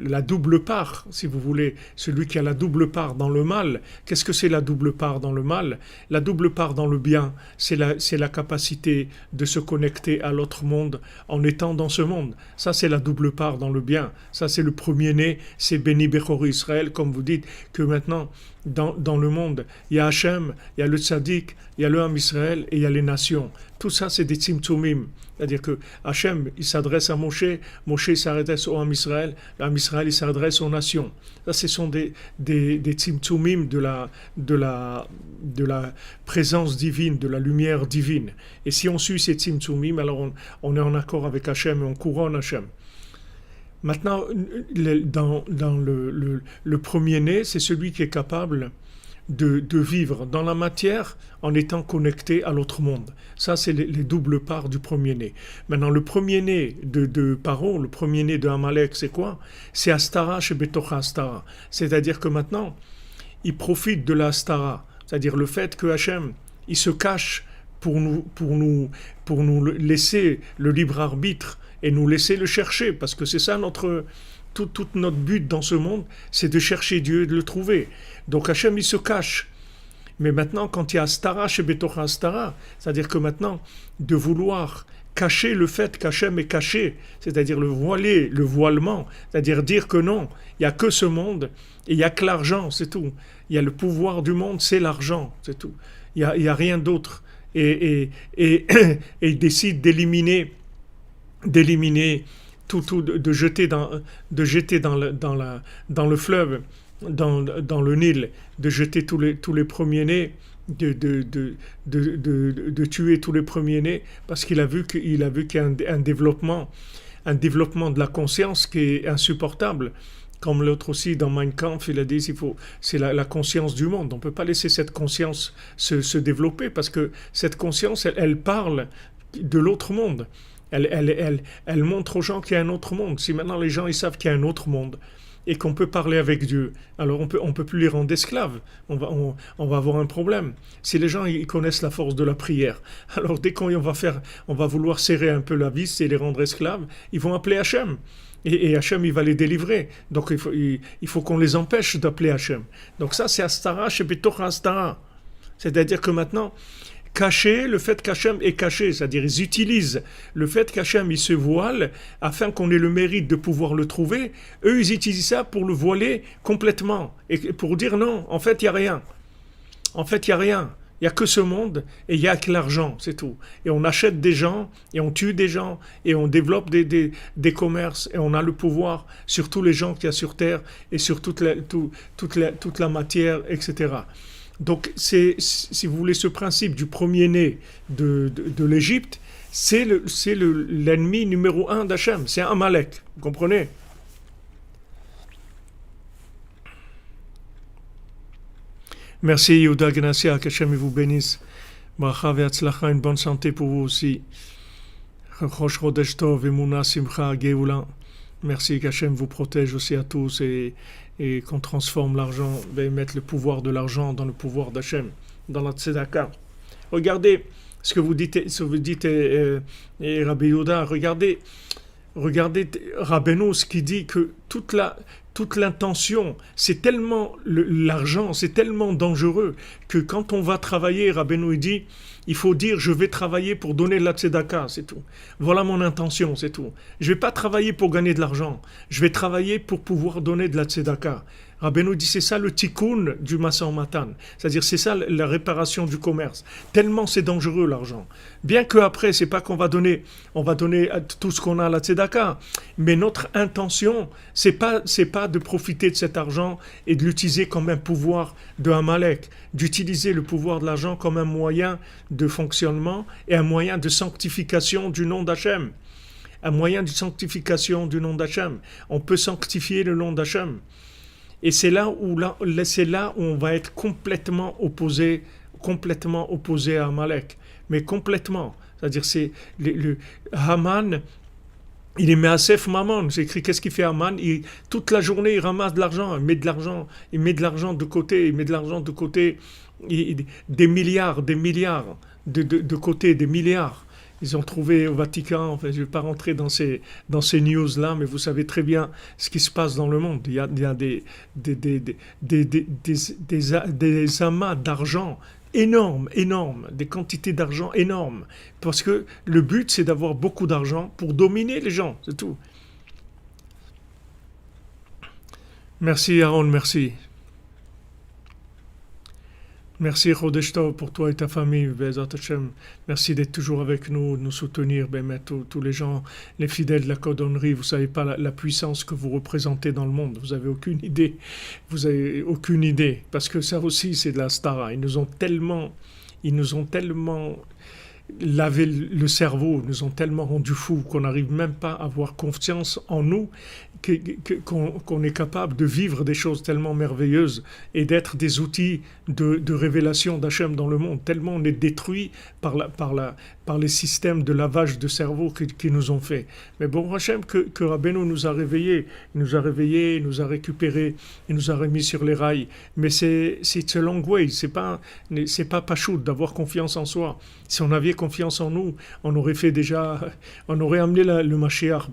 la double part, si vous voulez, celui qui a la double part dans le mal. Qu'est-ce que c'est la double part dans le mal? La double part dans le bien, c'est la capacité de se connecter à l'autre monde en étant dans ce monde. Ça, c'est la double part dans le bien. Ça, c'est le premier-né, c'est Béni Bechor Israël, comme vous dites, que maintenant, dans le monde, il y a Hachem, il y a le Tzaddik, il y a le Ham Israël et il y a les nations. Tout ça, c'est des Tzimtzumim. C'est-à-dire que Hachem, il s'adresse à Moshe, Moshe s'adresse au Ham Israël, le Ham Israël, il s'adresse aux nations. Ça, ce sont des tzimtzumim de la présence divine, de la lumière divine. Et si on suit ces tzimtzumim, alors on est en accord avec Hachem et on couronne Hachem. Maintenant, dans le premier-né, c'est celui qui est capable de vivre dans la matière en étant connecté à l'autre monde. Ça, c'est les doubles parts du premier-né. Maintenant, le premier-né de Paro, le premier-né de Amalek, c'est quoi? C'est Astara chez Betocha Astara. C'est-à-dire que maintenant, il profite de la Astara. C'est-à-dire le fait que Hachem, il se cache pour nous laisser le libre arbitre et nous laisser le chercher. Parce que c'est ça tout notre but dans ce monde, c'est de chercher Dieu et de le trouver. Donc Hachem, il se cache. Mais maintenant, quand il y a Astara chez Betocha Astara, c'est-à-dire que maintenant, de vouloir cacher le fait qu'Hachem est caché, c'est-à-dire le voiler, le voilement, c'est-à-dire dire que non, il n'y a que ce monde, et il n'y a que l'argent, c'est tout. Il y a le pouvoir du monde, c'est l'argent, c'est tout. Il y a rien d'autre. Et il décide d'éliminer tout, de jeter dans le fleuve, dans le Nil, de jeter tous les premiers-nés, de tuer tous les premiers-nés, parce qu'il a vu qu'il y a un développement de la conscience qui est insupportable. Comme l'autre aussi dans Mein Kampf, il a dit c'est la conscience du monde. On ne peut pas laisser cette conscience se développer, parce que cette conscience, elle parle de l'autre monde. Elle montre aux gens qu'il y a un autre monde. Si maintenant les gens ils savent qu'il y a un autre monde et qu'on peut parler avec Dieu, alors on peut plus les rendre esclaves. On va avoir un problème. Si les gens ils connaissent la force de la prière, alors dès qu'on va vouloir serrer un peu la vis et les rendre esclaves, ils vont appeler Hachem. Et Hachem, il va les délivrer. Donc il faut qu'on les empêche d'appeler Hachem. Donc ça, c'est Astara chez Betocha Astara. C'est-à-dire que maintenant, cacher le fait qu'Hachem est caché, c'est-à-dire ils utilisent le fait qu'Hachem il se voile afin qu'on ait le mérite de pouvoir le trouver. Eux, ils utilisent ça pour le voiler complètement et pour dire non, en fait, il n'y a rien. En fait, il n'y a rien. Il n'y a que ce monde et il n'y a que l'argent, c'est tout. Et on achète des gens et on tue des gens et on développe des commerces et on a le pouvoir sur tous les gens qu'il y a sur Terre et sur toute la matière, etc. Donc, si vous voulez, ce principe du premier-né de l'Égypte, c'est l'ennemi numéro 1 d'Hachem, c'est Amalek, vous comprenez? Merci Yehuda Gnassia, qu'Hachem vous bénisse. Bracha ve'atzlacha, une bonne santé pour vous aussi. Chosh Chodesh Tov, Emuna, Simcha, Geoula. Merci qu'Hachem vous protège aussi à tous et qu'on transforme l'argent, et mettre le pouvoir de l'argent dans le pouvoir d'Hachem, dans la tzedaka. Regardez ce que vous dites Rabbi Yehuda, regardez Rabbeinu, ce qui dit que toute l'intention, c'est tellement l'argent, c'est tellement dangereux que quand on va travailler, Rabbeinu dit, il faut dire je vais travailler pour donner de la tzedaka, c'est tout. Voilà mon intention, c'est tout. Je vais pas travailler pour gagner de l'argent, je vais travailler pour pouvoir donner de la tzedaka. Rabbeinu dit c'est ça le tikkun du Masa Matan, c'est-à-dire c'est ça la réparation du commerce. Tellement c'est dangereux l'argent. Bien que après c'est pas qu'on va donner tout ce qu'on a à la tzedaka, mais notre intention c'est pas de profiter de cet argent et de l'utiliser comme un pouvoir de Amalek, d'utiliser le pouvoir de l'argent comme un moyen de fonctionnement et un moyen de sanctification du nom d'Hachem. Un moyen de sanctification du nom d'Hachem. On peut sanctifier le nom d'Hachem. Et c'est là où on va être complètement opposé à Amalek. Mais complètement. C'est-à-dire, c'est le Haman, il est Measef Mammon. C'est écrit, qu'est-ce qu'il fait Haman? Toute la journée, il ramasse de l'argent, il met de l'argent de côté, des milliards de côté, des milliards Ils ont trouvé au Vatican, enfin, je ne vais pas rentrer dans ces news-là, mais vous savez très bien ce qui se passe dans le monde. Il y a des amas d'argent énormes, énormes, des quantités d'argent énormes. Parce que le but, c'est d'avoir beaucoup d'argent pour dominer les gens, c'est tout. Merci Aaron, merci. Merci Chodesh Tov pour toi et ta famille, Bezat Hashem. Merci d'être toujours avec nous, de nous soutenir, tous les gens, les fidèles de la cordonnerie. Vous savez pas la puissance que vous représentez dans le monde. Vous avez aucune idée. Vous avez aucune idée. Parce que ça aussi, c'est de la stara. Ils nous ont tellement lavé le cerveau, nous ont tellement rendu fous qu'on n'arrive même pas à avoir confiance en nous, qu'on est capable de vivre des choses tellement merveilleuses et d'être des outils de révélation d'Hachem dans le monde. Tellement on est détruit par les systèmes de lavage de cerveau qui nous ont fait. Mais bon, Hachem, que Rabbeinu nous a réveillés, il nous a récupérés, il nous a remis sur les rails. Mais c'est a long way, c'est pas pachout d'avoir confiance en soi. Si on avait confiance en nous, on aurait amené le Mashiach,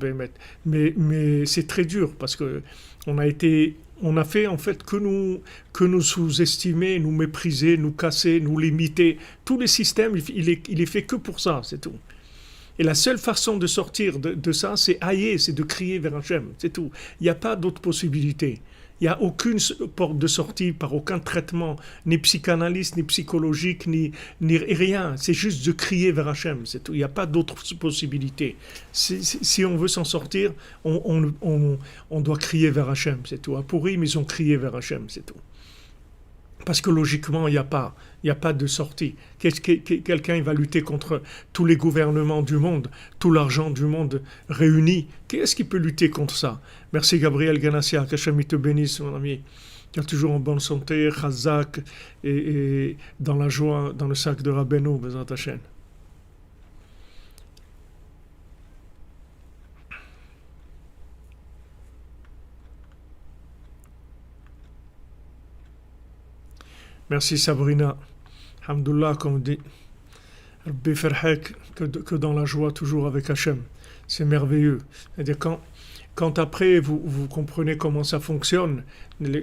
mais c'est très dur parce que on a fait en fait que nous sous-estimer, nous mépriser, nous casser, nous limiter. Tous les systèmes, il est fait que pour ça, c'est tout. Et la seule façon de sortir de ça, c'est haïr, c'est de crier vers Hachem, c'est tout. Il n'y a pas d'autre possibilité. Il n'y a aucune porte de sortie par aucun traitement, ni psychanalyste, ni psychologique, ni rien. C'est juste de crier vers Hachem, c'est tout. Il n'y a pas d'autre possibilité. Si on veut s'en sortir, on doit crier vers Hachem, c'est tout. À Purim, ils ont crié vers Hachem, c'est tout. Parce que logiquement, il n'y a pas de sortie. Quelqu'un va lutter contre tous les gouvernements du monde, tout l'argent du monde réuni. Qu'est-ce qui peut lutter contre ça? Merci Gabriel Ganassia, qu'Hachem te bénisse, mon ami. Tu es toujours en bonne santé, chazak, et dans la joie, dans le sac de Rabbeinu, Bezat Hashem. Merci Sabrina. Alhamdoulilah, comme on dit. Rabbi Ferhek, que dans la joie, toujours avec Hachem. C'est merveilleux. C'est-à-dire quand après vous comprenez comment ça fonctionne,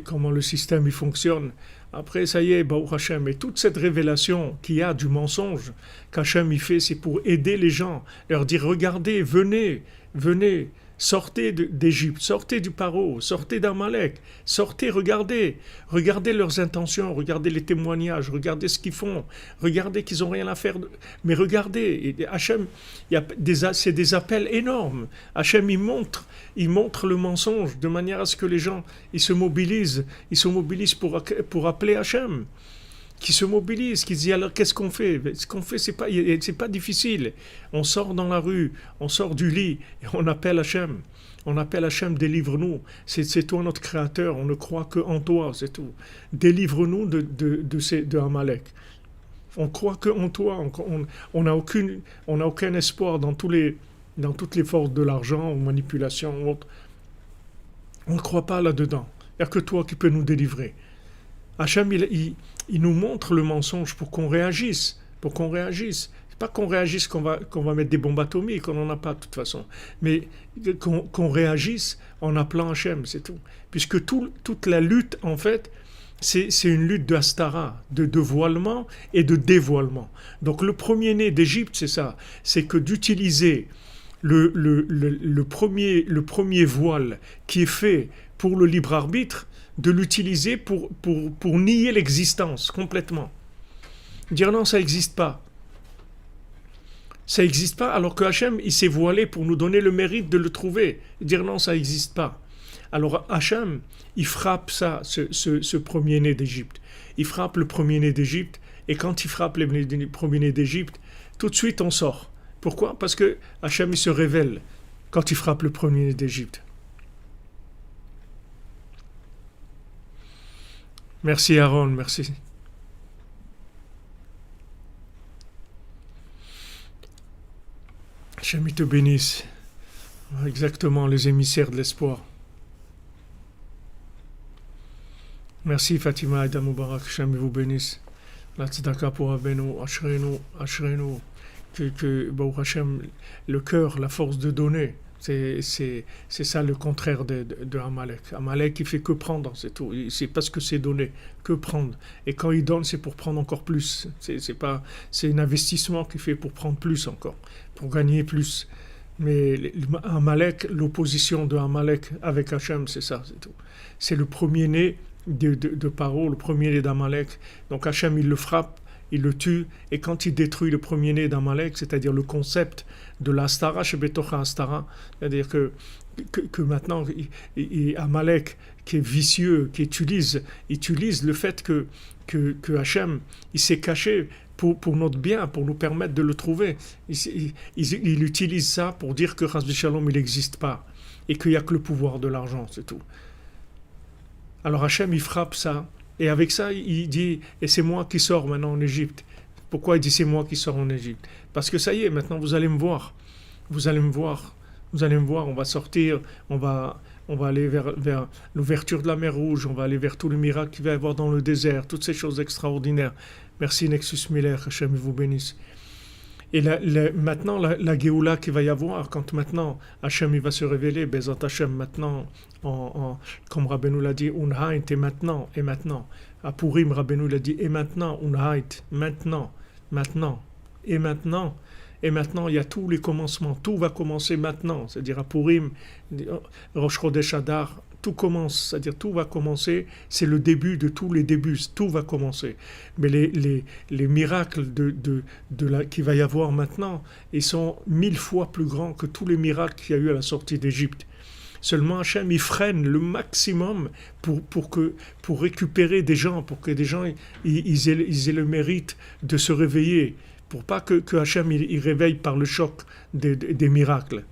comment le système il fonctionne, après ça y est, Baruch Hachem. Et toute cette révélation qu'il y a du mensonge qu'Hachem il fait, c'est pour aider les gens, leur dire regardez, venez, sortez d'Égypte, sortez du Paro, sortez d'Amalek, sortez, regardez leurs intentions, regardez les témoignages, regardez ce qu'ils font, regardez qu'ils n'ont rien à faire, mais regardez, et Hachem, c'est des appels énormes. Hachem, il montre le mensonge de manière à ce que les gens, ils se mobilisent pour appeler Hachem. Qui se mobilisent, qui se disent alors qu'est-ce qu'on fait? Ce qu'on fait, c'est pas difficile. On sort dans la rue, on sort du lit et on appelle Hachem. On appelle Hachem, délivre-nous. C'est toi notre créateur, on ne croit qu'en toi, c'est tout. Délivre-nous de Amalek. On croit qu'en toi, on n'a aucun espoir dans toutes les forces de l'argent ou manipulation ou autre. On ne croit pas là-dedans. Il n'y a que toi qui peux nous délivrer. Hachem, il nous montre le mensonge pour qu'on réagisse. C'est pas qu'on réagisse qu'on va mettre des bombes atomiques, on n'en a pas de toute façon. Mais qu'on réagisse en appelant Hachem, c'est tout. Puisque toute la lutte, en fait, c'est une lutte de Hastara, de voilement et de dévoilement. Donc le premier-né d'Égypte, c'est ça. C'est que d'utiliser le premier voile qui est fait pour le libre arbitre, de l'utiliser pour nier l'existence complètement. Dire non, ça n'existe pas. Ça n'existe pas, alors que Hachem, il s'est voilé pour nous donner le mérite de le trouver. Dire non, ça n'existe pas. Alors Hachem, il frappe ce premier-né d'Égypte. Il frappe le premier-né d'Égypte, et quand il frappe le premier-né d'Égypte, tout de suite on sort. Pourquoi? Parce que Hachem, il se révèle quand il frappe le premier-né d'Égypte. Merci Aaron, merci. Hachem te bénisse. Exactement, les émissaires de l'espoir. Merci Fatima et Mubarak, Hachem vous bénisse. La tzedaka pour Rabbeinu, Ashrenu. Baruch Hashem, le cœur, la force de donner, c'est ça le contraire de Amalek. Amalek, il fait que prendre, c'est tout. C'est parce que c'est donné, que prendre. Et quand il donne, c'est pour prendre encore plus. C'est un investissement qu'il fait pour prendre plus encore, pour gagner plus. Mais Amalek, l'opposition de Amalek avec Hachem, c'est ça, c'est tout. C'est le premier-né de Paro, le premier-né d'Amalek. Donc Hachem, il le frappe, il le tue, et quand il détruit le premier-né d'Amalek, c'est-à-dire le concept de l'Astara, chez Betocha Astara, c'est-à-dire que maintenant, Amalek, qui est vicieux, qui utilise le fait que Hachem, il s'est caché pour notre bien, pour nous permettre de le trouver. Il utilise ça pour dire que Chas v'Shalom, il n'existe pas, et qu'il n'y a que le pouvoir de l'argent, c'est tout. Alors Hachem, il frappe ça, et avec ça, il dit, et c'est moi qui sors maintenant en Égypte. Pourquoi il dit c'est moi qui sors en Égypte? Parce que ça y est, maintenant vous allez me voir. Vous allez me voir, on va sortir, on va aller vers l'ouverture de la mer Rouge, on va aller vers tous les miracles qu'il va y avoir dans le désert, toutes ces choses extraordinaires. Merci Nexus Miller, Hachem vous bénisse. Et maintenant, la Géoula qu'il va y avoir, quand maintenant Hachem il va se révéler, Bezat Hachem maintenant, comme Rabbeinu l'a dit, Unhait, et maintenant. À Purim, Rabbeinu l'a dit, et maintenant, Unhait, maintenant, et maintenant. Et maintenant, il y a tous les commencements, tout va commencer maintenant. C'est-à-dire à Purim, Rosh Chodesh Adar, tout commence, c'est-à-dire tout va commencer, c'est le début de tous les débuts, tout va commencer. Mais les miracles qu'il va y avoir maintenant, ils sont 1000 fois plus grands que tous les miracles qu'il y a eu à la sortie d'Égypte. Seulement Hachem, il freine le maximum pour récupérer des gens, pour que des gens ils aient le mérite de se réveiller, pour pas que Hachem il réveille par le choc des miracles.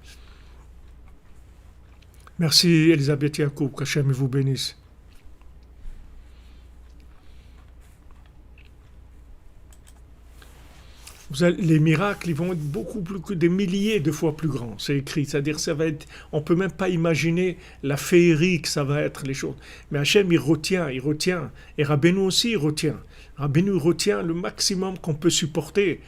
Merci Elisabeth Yacoub, qu'Hachem vous bénisse. Les miracles, ils vont être beaucoup plus que des milliers de fois plus grands. C'est écrit, c'est-à-dire ça va être, on peut même pas imaginer la féerie que ça va être les choses. Mais Hachem il retient, et Rabbeinu aussi il retient. Rabbeinu retient le maximum qu'on peut supporter.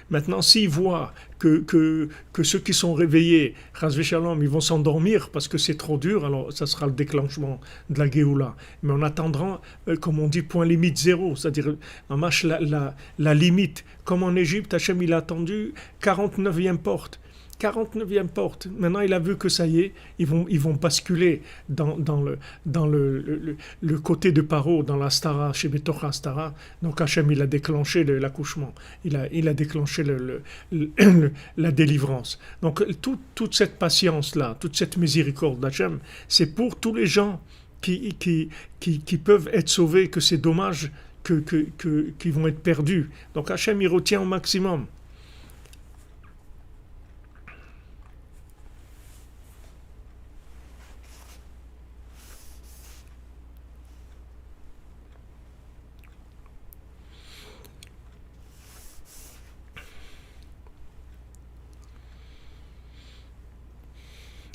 Maintenant, s'il voit que ceux qui sont réveillés, Chas v'Shalom, ils vont s'endormir parce que c'est trop dur, alors ça sera le déclenchement de la Géoula. Mais on attendra, comme on dit, point limite zéro, c'est-à-dire en marche la limite. Comme en Égypte, Hachem il a attendu 49e porte. 49e porte. Maintenant, il a vu que ça y est, ils vont basculer dans le côté de Paro, dans la Stara, chez Betocha Astara. Donc Hachem, il a déclenché l'accouchement. Il a déclenché la délivrance. Donc toute cette patience-là, toute cette miséricorde d'Hachem, c'est pour tous les gens qui peuvent être sauvés, que c'est dommage qu'ils vont être perdus. Donc Hachem, il retient au maximum.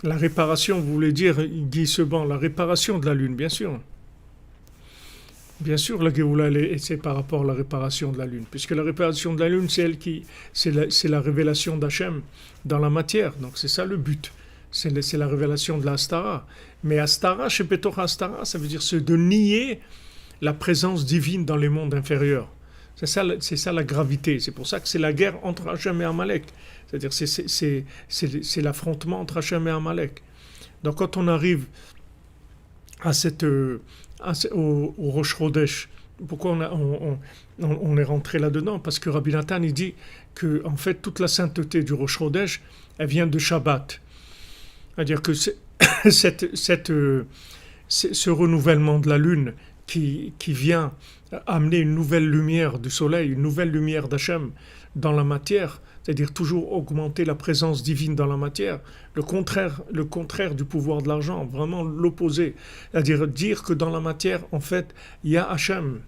La réparation, vous voulez dire, Guy Seban, la réparation de la Lune, bien sûr. Bien sûr, la Géoula, c'est par rapport à la réparation de la Lune, puisque la réparation de la Lune, c'est la révélation d'Hachem dans la matière. Donc c'est ça le but. C'est la révélation de l'Astara. Mais Astara, chez Betocha Astara, ça veut dire de nier la présence divine dans les mondes inférieurs. C'est ça la gravité. C'est pour ça que c'est la guerre entre Hachem et Amalek. C'est-à-dire c'est l'affrontement entre Hachem et Amalek. Donc quand on arrive au Rosh Chodesh, pourquoi on est rentré là-dedans? Parce que Rabbi Nathan il dit que en fait toute la sainteté du Rosh Chodesh, elle vient de Shabbat. C'est-à-dire que ce renouvellement de la lune qui vient amener une nouvelle lumière du soleil, une nouvelle lumière d'Hachem dans la matière, c'est-à-dire toujours augmenter la présence divine dans la matière, le contraire du pouvoir de l'argent, vraiment l'opposé. C'est-à-dire dire que dans la matière, en fait, il y a Hachem,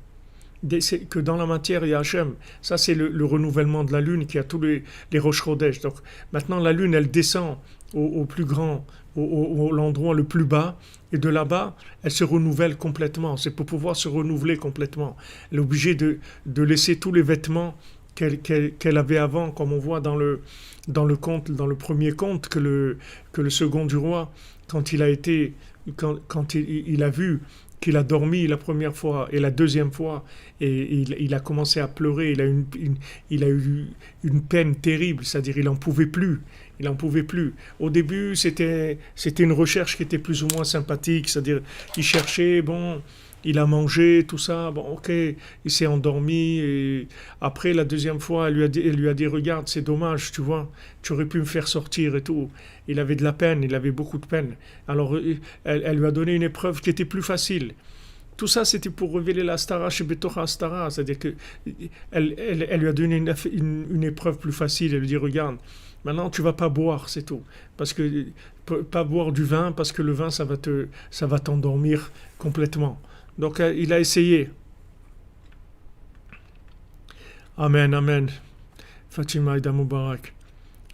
que dans la matière, il y a Hachem. Ça, c'est le renouvellement de la lune qui a tous les Rosh Chodesh. Donc maintenant, la lune, elle descend au plus grand, l'endroit le plus bas, et de là-bas, elle se renouvelle complètement. C'est pour pouvoir se renouveler complètement. Elle est obligée de laisser tous les vêtements qu'elle avait avant, comme on voit dans le conte, dans le premier conte, que le second du roi, quand il a été, quand il a vu qu'il a dormi la première fois et la deuxième fois, et il a commencé à pleurer, il a eu une peine terrible, c'est-à-dire il n'en pouvait plus. Il n'en pouvait plus. Au début, c'était une recherche qui était plus ou moins sympathique, c'est-à-dire il cherchait, bon, il a mangé, tout ça, bon, ok, il s'est endormi, et après, la deuxième fois, elle lui a dit, regarde, c'est dommage, tu vois, tu aurais pu me faire sortir et tout. Il avait de la peine, il avait beaucoup de peine. Alors, elle lui a donné une épreuve qui était plus facile. Tout ça, c'était pour révéler la Stara chez Betocha Stara, c'est-à-dire que elle lui a donné une épreuve plus facile. Elle lui dit, regarde, maintenant tu vas pas boire, c'est tout, parce que pas boire du vin, parce que le vin ça va t'endormir complètement. Donc il a essayé. Amen, amen. Fatima Ida Mubarak.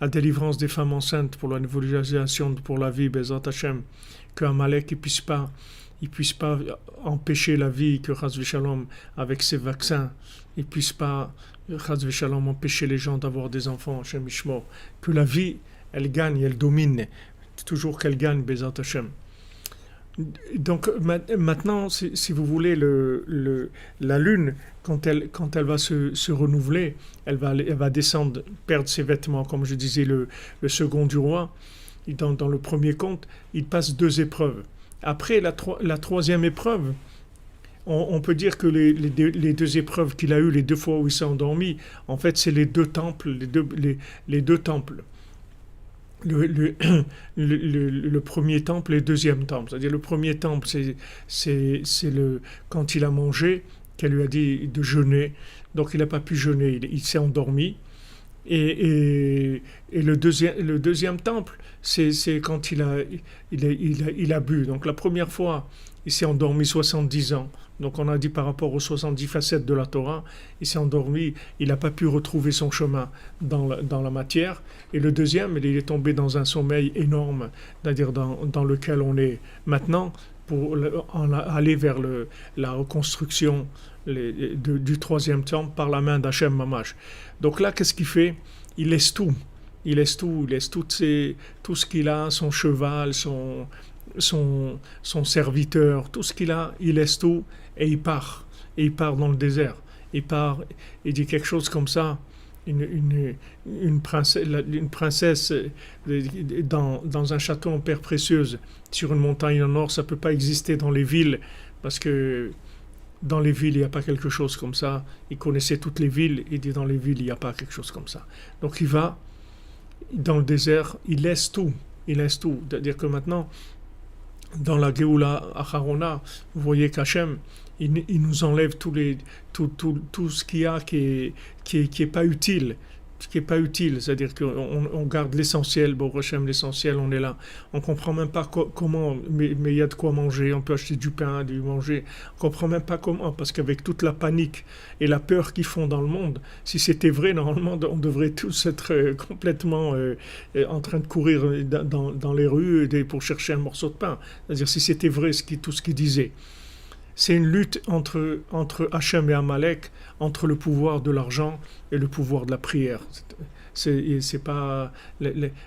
La délivrance des femmes enceintes pour la nouvalisation pour la vie, Bezat Hashem, que Amalek il puisse pas empêcher la vie, que Chaz Shalom avec ses vaccins, il puisse pas Chaz Shalom empêcher les gens d'avoir des enfants, Hashem Ishmo, que la vie elle gagne, elle domine, toujours qu'elle gagne, Bezat Hashem. Donc maintenant, si vous voulez, la lune, quand elle va se renouveler, elle va descendre, perdre ses vêtements, comme je disais, le second du roi. Dans le premier conte, il passe deux épreuves. Après la troisième épreuve, on peut dire que les deux épreuves qu'il a eues, les deux fois où il s'est endormi, en fait, c'est les deux temples, les deux temples. Le, le premier temple et le deuxième temple. C'est-à-dire le premier temple, c'est quand il a mangé, qu'elle lui a dit de jeûner. Donc il n'a pas pu jeûner, il s'est endormi. Et le deuxième temple, c'est quand il a bu. Donc la première fois, il s'est endormi 70 ans. Donc on a dit par rapport aux 70 facettes de la Torah, il s'est endormi, il n'a pas pu retrouver son chemin dans la matière. Et le deuxième, il est tombé dans un sommeil énorme, c'est-à-dire dans lequel on est maintenant, pour aller vers la reconstruction du troisième temple par la main d'Hachem Mamash. Donc là, qu'est-ce qu'il fait? Il laisse tout. Il laisse tout. Il laisse tout ce qu'il a, son cheval, son serviteur, tout ce qu'il a, il laisse tout et il part. Et il part dans le désert. Il part, il dit quelque chose comme ça. Une princesse dans un château en pierre précieuse sur une montagne en or, ça ne peut pas exister dans les villes parce que dans les villes, il n'y a pas quelque chose comme ça. Il connaissait toutes les villes, il dit dans les villes, il n'y a pas quelque chose comme ça. Donc il va dans le désert, il laisse tout. Il laisse tout. C'est-à-dire que maintenant, dans la Géoula Acharona, vous voyez qu'Hachem, il nous enlève tout ce qu'il y a qui est pas utile. Ce qui est pas utile, c'est-à-dire qu'on garde l'essentiel, bon, Hachem, l'essentiel, on est là. On comprend même pas comment, mais il y a de quoi manger, on peut acheter du pain, du manger. On comprend même pas comment, parce qu'avec toute la panique et la peur qu'ils font dans le monde, si c'était vrai, normalement, on devrait tous être complètement en train de courir dans les rues pour chercher un morceau de pain. C'est-à-dire si c'était vrai tout ce qu'ils disaient. C'est une lutte entre Hachem et Amalek, entre le pouvoir de l'argent et le pouvoir de la prière. C'est pas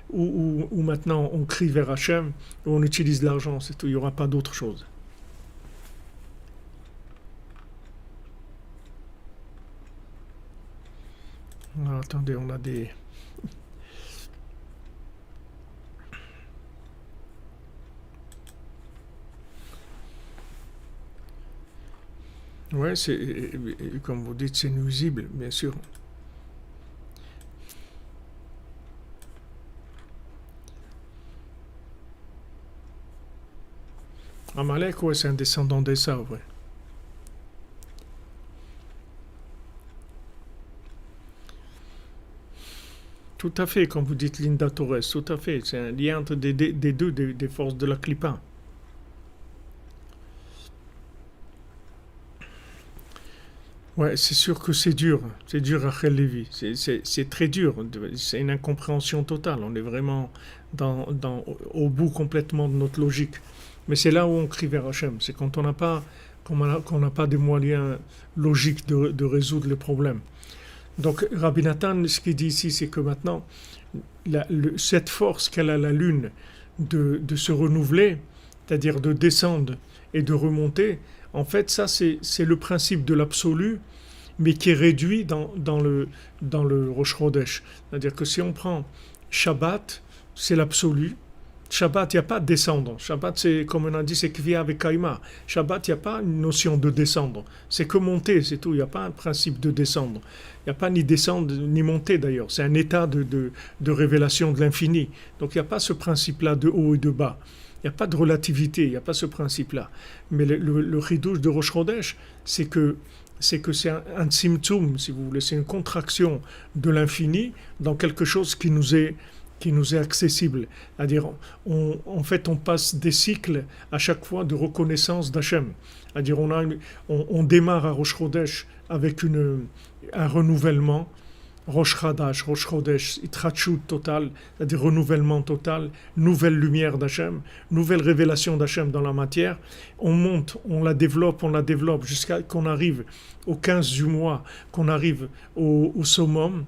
où maintenant on crie vers Hachem, où on utilise l'argent, c'est tout. Il n'y aura pas d'autre chose. Alors, attendez, on a des... Ouais, comme vous dites, c'est nuisible, bien sûr. Amalek, ouais, c'est un descendant d'Esav, ouais. Tout à fait, comme vous dites Linda Torres, tout à fait. C'est un lien entre des deux, des forces de la Klippa. Ouais, c'est sûr que c'est dur. C'est dur, Rachel Lévy. C'est très dur. C'est une incompréhension totale. On est vraiment au bout complètement de notre logique. Mais c'est là où on crie vers Hachem. C'est quand qu'on n'a pas des moyens logiques de résoudre les problèmes. Donc Rabbi Nathan, ce qu'il dit ici, c'est que maintenant, cette force qu'a la Lune de se renouveler, c'est-à-dire de descendre et de remonter, en fait, ça, c'est le principe de l'absolu, mais qui est réduit dans le Rosh Chodesh. C'est-à-dire que si on prend Shabbat, c'est l'absolu. Shabbat, il n'y a pas de descendre. Shabbat, c'est, comme on a dit, c'est Kvia avec Kaima. Shabbat, il n'y a pas une notion de descendre. C'est que monter, c'est tout. Il n'y a pas un principe de descendre. Il n'y a pas ni descendre, ni monter d'ailleurs. C'est un état de révélation de l'infini. Donc il n'y a pas ce principe-là de haut et de bas. Il n'y a pas de relativité, il n'y a pas ce principe-là. Mais le chidouche de Rosh Chodesh, c'est que c'est un tzimtzum, si vous voulez, c'est une contraction de l'infini dans quelque chose qui nous est accessible. C'est-à-dire, en fait, on passe des cycles à chaque fois de reconnaissance d'Hachem. C'est-à-dire, on démarre à Rosh Chodesh avec un renouvellement, Rosh Chadash, Rosh Chodesh, Itratchut total, c'est-à-dire renouvellement total, nouvelle lumière d'Hachem, nouvelle révélation d'Hachem dans la matière. On monte, on la développe jusqu'à qu'on arrive au 15 du mois, qu'on arrive au summum.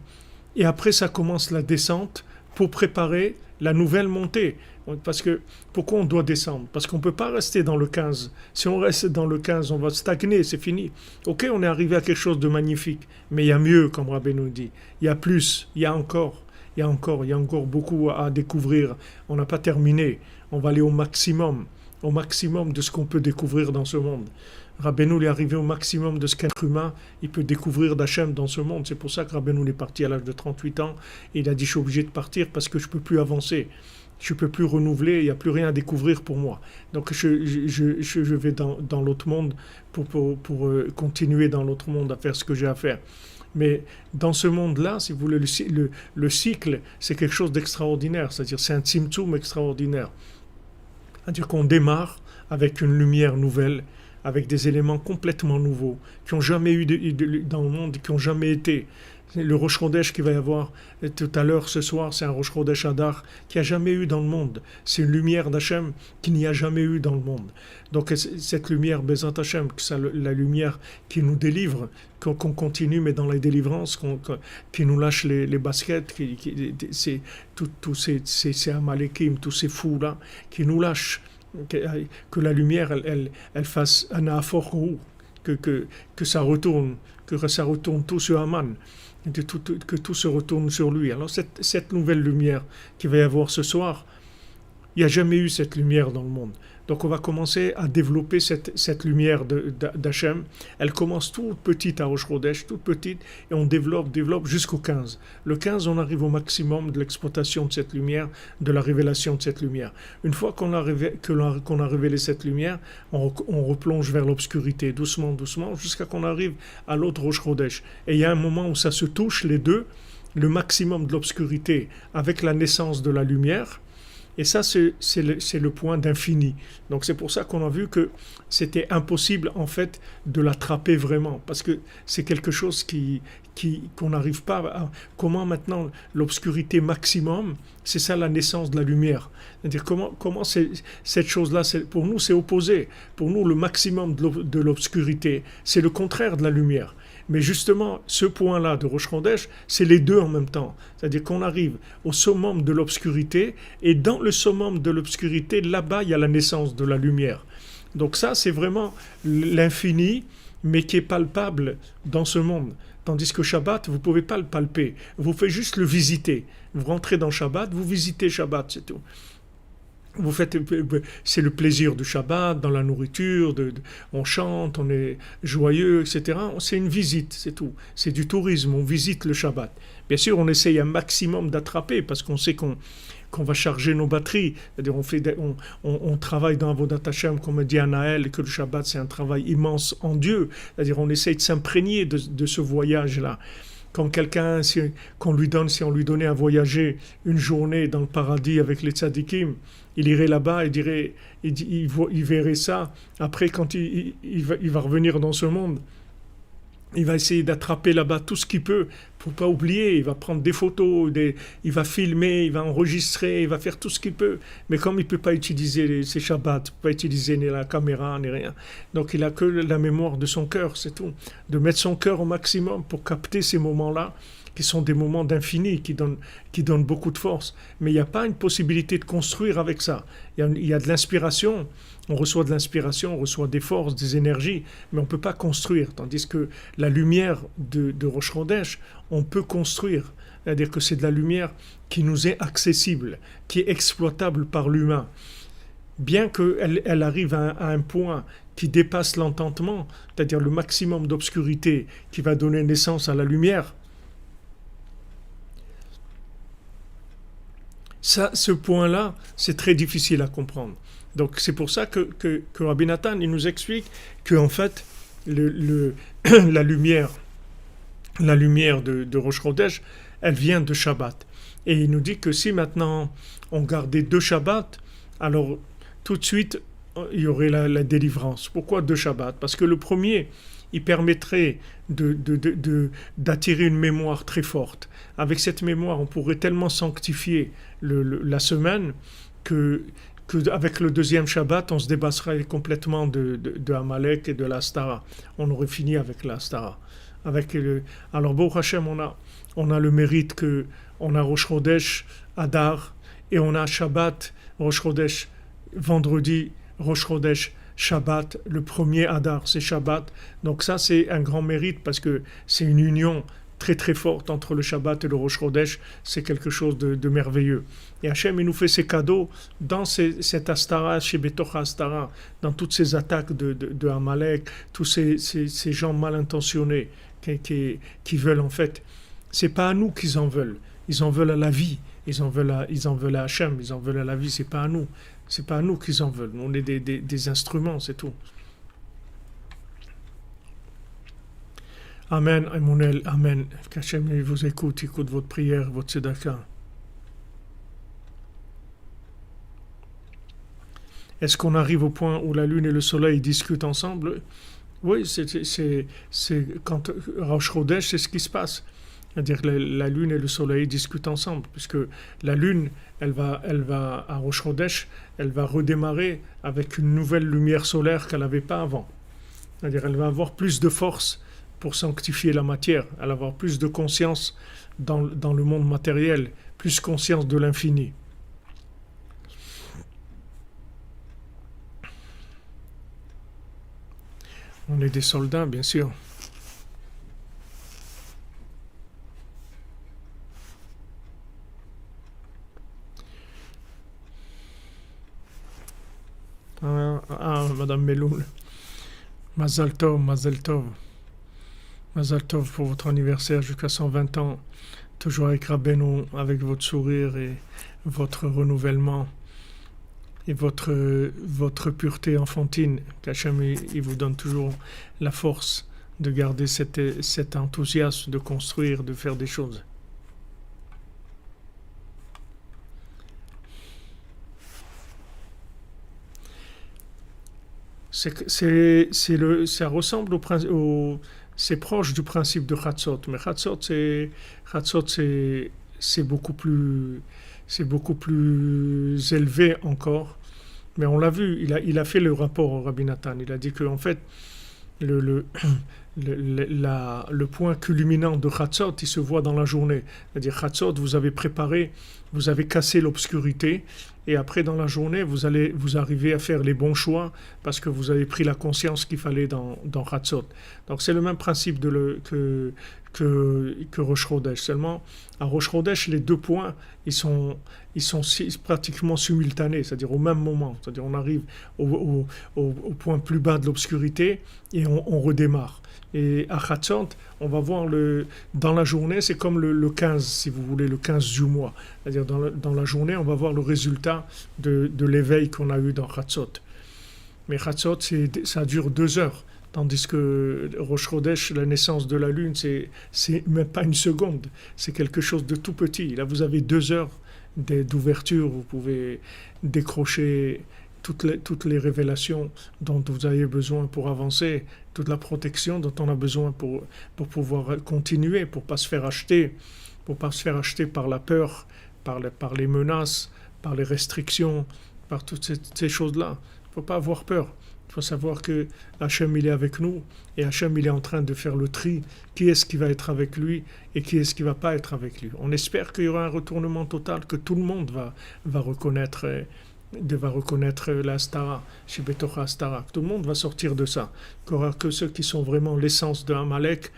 Et après, ça commence la descente pour préparer la nouvelle montée. Parce que, pourquoi on doit descendre? Parce qu'on ne peut pas rester dans le 15. Si on reste dans le 15, on va stagner, c'est fini. Ok, on est arrivé à quelque chose de magnifique, mais il y a mieux, comme Rabbi nous dit. Il y a plus, il y a encore beaucoup à découvrir. On n'a pas terminé. On va aller au maximum de ce qu'on peut découvrir dans ce monde. Rabbeinu est arrivé au maximum de ce qu'un être humain il peut découvrir d'Hachem dans ce monde. C'est pour ça que Rabbeinu est parti à l'âge de 38 ans. Et il a dit, je suis obligé de partir parce que je ne peux plus avancer. Je ne peux plus renouveler, il n'y a plus rien à découvrir pour moi. Donc je vais dans l'autre monde pour continuer dans l'autre monde à faire ce que j'ai à faire. Mais dans ce monde-là, si vous voulez, le cycle, c'est quelque chose d'extraordinaire. C'est-à-dire, c'est un tzimtzum extraordinaire. C'est-à-dire qu'on démarre avec une lumière nouvelle, avec des éléments complètement nouveaux, qui n'ont jamais eu dans le monde, qui n'ont jamais été. Le Rosh Chodesh qu'il va y avoir tout à l'heure ce soir, c'est un Rosh Chodesh Adar qui n'y a jamais eu dans le monde. C'est une lumière d'Hachem qui n'y a jamais eu dans le monde. Donc cette lumière, Bezat Hachem, la lumière qui nous délivre, qu'on continue, mais dans la délivrance, qui nous lâche les baskets, c'est tous ces Amalekim, tous ces fous-là, qui nous lâchent, que la lumière, elle fasse un affort, que ça retourne tout sur Aman. Que tout se retourne sur lui. Alors cette nouvelle lumière qu'il va y avoir ce soir, il n'y a jamais eu cette lumière dans le monde. Donc on va commencer à développer cette lumière d'Hachem. Elle commence toute petite à Rosh Chodesh, toute petite, et on développe jusqu'au 15. Le 15, on arrive au maximum de l'exploitation de cette lumière, de la révélation de cette lumière. Une fois qu'on a révélé cette lumière, on replonge vers l'obscurité, doucement, jusqu'à qu'on arrive à l'autre Rosh Chodesh. Et il y a un moment où ça se touche, les deux, le maximum de l'obscurité avec la naissance de la lumière. Et ça, c'est le point d'infini. Donc c'est pour ça qu'on a vu que c'était impossible, en fait, de l'attraper vraiment. Parce que c'est quelque chose qu'on n'arrive pas à... Comment maintenant, l'obscurité maximum, c'est ça la naissance de la lumière. C'est-à-dire comment cette chose-là, pour nous, c'est opposé. Pour nous, le maximum de l'obscurité, c'est le contraire de la lumière. Mais justement, ce point-là de Rosh Chodesh, c'est les deux en même temps. C'est-à-dire qu'on arrive au summum de l'obscurité, et dans le summum de l'obscurité, là-bas, il y a la naissance de la lumière. Donc ça, c'est vraiment l'infini, mais qui est palpable dans ce monde. Tandis que Shabbat, vous ne pouvez pas le palper. Vous faites juste le visiter. Vous rentrez dans Shabbat, vous visitez Shabbat, c'est tout. C'est le plaisir du Shabbat, dans la nourriture, on chante, on est joyeux, etc. C'est une visite, c'est tout. C'est du tourisme, on visite le Shabbat. Bien sûr, on essaye un maximum d'attraper parce qu'on sait qu'on va charger nos batteries. C'est-à-dire, on travaille dans Avodat Hashem, comme dit Anaël, que le Shabbat, c'est un travail immense en Dieu. C'est-à-dire, on essaye de s'imprégner de ce voyage-là. Comme quelqu'un, si on lui donnait à voyager une journée dans le paradis avec les tzadikim, il irait là-bas et il verrait ça. Après, quand il va revenir dans ce monde, Il va essayer d'attraper là-bas tout ce qu'il peut pour pas oublier. Il va prendre des photos, il va filmer, il va enregistrer, il va faire tout ce qu'il peut. Mais comme il peut pas utiliser ses Shabbats, il peut pas utiliser ni la caméra ni rien. Donc il a que la mémoire de son cœur, c'est tout. De mettre son cœur au maximum pour capter ces moments-là, qui sont des moments d'infini, qui donnent beaucoup de force. Mais il n'y a pas une possibilité de construire avec ça. Il y a de l'inspiration. On reçoit de l'inspiration, on reçoit des forces, des énergies, mais on ne peut pas construire. Tandis que la lumière de Rosh Chodesh, on peut construire. C'est-à-dire que c'est de la lumière qui nous est accessible, qui est exploitable par l'humain. Bien qu'elle arrive à un point qui dépasse l'entendement, c'est-à-dire le maximum d'obscurité qui va donner naissance à la lumière, ça, ce point-là, c'est très difficile à comprendre. Donc c'est pour ça que Rabbi Nathan, il nous explique qu'en fait, la lumière, de Rosh Chodesh, elle vient de Shabbat. Et il nous dit que si maintenant on gardait 2 Shabbats, alors tout de suite, il y aurait la délivrance. Pourquoi 2 Shabbats? Parce que le premier, il permettrait d'attirer une mémoire très forte. Avec cette mémoire, on pourrait tellement sanctifier la semaine qu'avec le deuxième Shabbat, on se débasserait complètement de Amalek et de l'Astara. On aurait fini avec l'Astara. Alors, Baruch Hashem, on a le mérite qu'on a Rosh Chodesh, Adar, et on a Shabbat, Rosh Chodesh, vendredi, Rosh Chodesh, Shabbat, le premier Adar, c'est Shabbat. Donc ça, c'est un grand mérite parce que c'est une union très très forte entre le Shabbat et le Rosh Chodesh. C'est quelque chose de merveilleux. Et Hachem, il nous fait ses cadeaux dans cette Astara, chez Betoch Astara, dans toutes ces attaques de Amalek, tous ces gens mal intentionnés qui veulent en fait. C'est pas à nous qu'ils en veulent. Ils en veulent à la vie. Ils en veulent à Hachem. Ils en veulent à la vie. C'est pas à nous. C'est pas à nous qu'ils en veulent. On est des instruments, c'est tout. Amen, Amunel, Amen. Qu'Hachem vous écoute votre prière, votre tzedaka. Est-ce qu'on arrive au point où la lune et le soleil discutent ensemble? Oui, c'est quand Rosh Chodesh, c'est ce qui se passe. C'est-à-dire que la lune et le soleil discutent ensemble, puisque la lune, elle va à Rosh Chodesh, elle va redémarrer avec une nouvelle lumière solaire qu'elle n'avait pas avant. C'est-à-dire elle va avoir plus de force pour sanctifier la matière, elle va avoir plus de conscience dans le monde matériel, plus conscience de l'infini. On est des soldats, bien sûr. Madame Meloul. Mazal Tov, Mazal Tov. Mazal Tov pour votre anniversaire jusqu'à 120 ans. Toujours avec Rabbeinu, avec votre sourire et votre renouvellement et votre pureté enfantine. Qu'Hachem, il vous donne toujours la force de garder cet enthousiasme, de construire, de faire des choses. Ça ressemble c'est proche du principe de Chatzot, mais Chatzot c'est beaucoup plus élevé encore. Mais on l'a vu, il a fait le rapport au Rabbi Nathan. Il a dit que en fait le point culminant de Chatzot, il se voit dans la journée. C'est-à-dire Chatzot, vous avez préparé, vous avez cassé l'obscurité, et après dans la journée, vous arrivez à faire les bons choix parce que vous avez pris la conscience qu'il fallait dans Chatzot. Donc c'est le même principe que Rosh Chodesh. Seulement, à Rosh Chodesh, les 2 points, ils sont pratiquement simultanés, c'est-à-dire au même moment. C'est-à-dire on arrive au point plus bas de l'obscurité et on redémarre. Et à Chatzot, on va voir dans la journée, c'est comme le 15, si vous voulez, le 15 du mois. C'est-à-dire dans la journée, on va voir le résultat de l'éveil qu'on a eu dans Chatzot. Mais Chatzot, ça dure 2 heures. Tandis que Rosh Chodesh, la naissance de la lune, c'est même pas une seconde. C'est quelque chose de tout petit. Là, vous avez 2 heures d'ouverture. Vous pouvez décrocher toutes les révélations dont vous avez besoin pour avancer, toute la protection dont on a besoin pour pouvoir continuer, pour pas se faire acheter par la peur, par les menaces, par les restrictions, par toutes ces choses-là. Il ne faut pas avoir peur. Il faut savoir que Hachem, il est avec nous et Hachem, il est en train de faire le tri. Qui est-ce qui va être avec lui et qui est-ce qui ne va pas être avec lui. On espère qu'il y aura un retournement total, que tout le monde va reconnaître la Stara, Shibetocha Stara. Tout le monde va sortir de ça. Il n'y aura que ceux qui sont vraiment l'essence de Amalek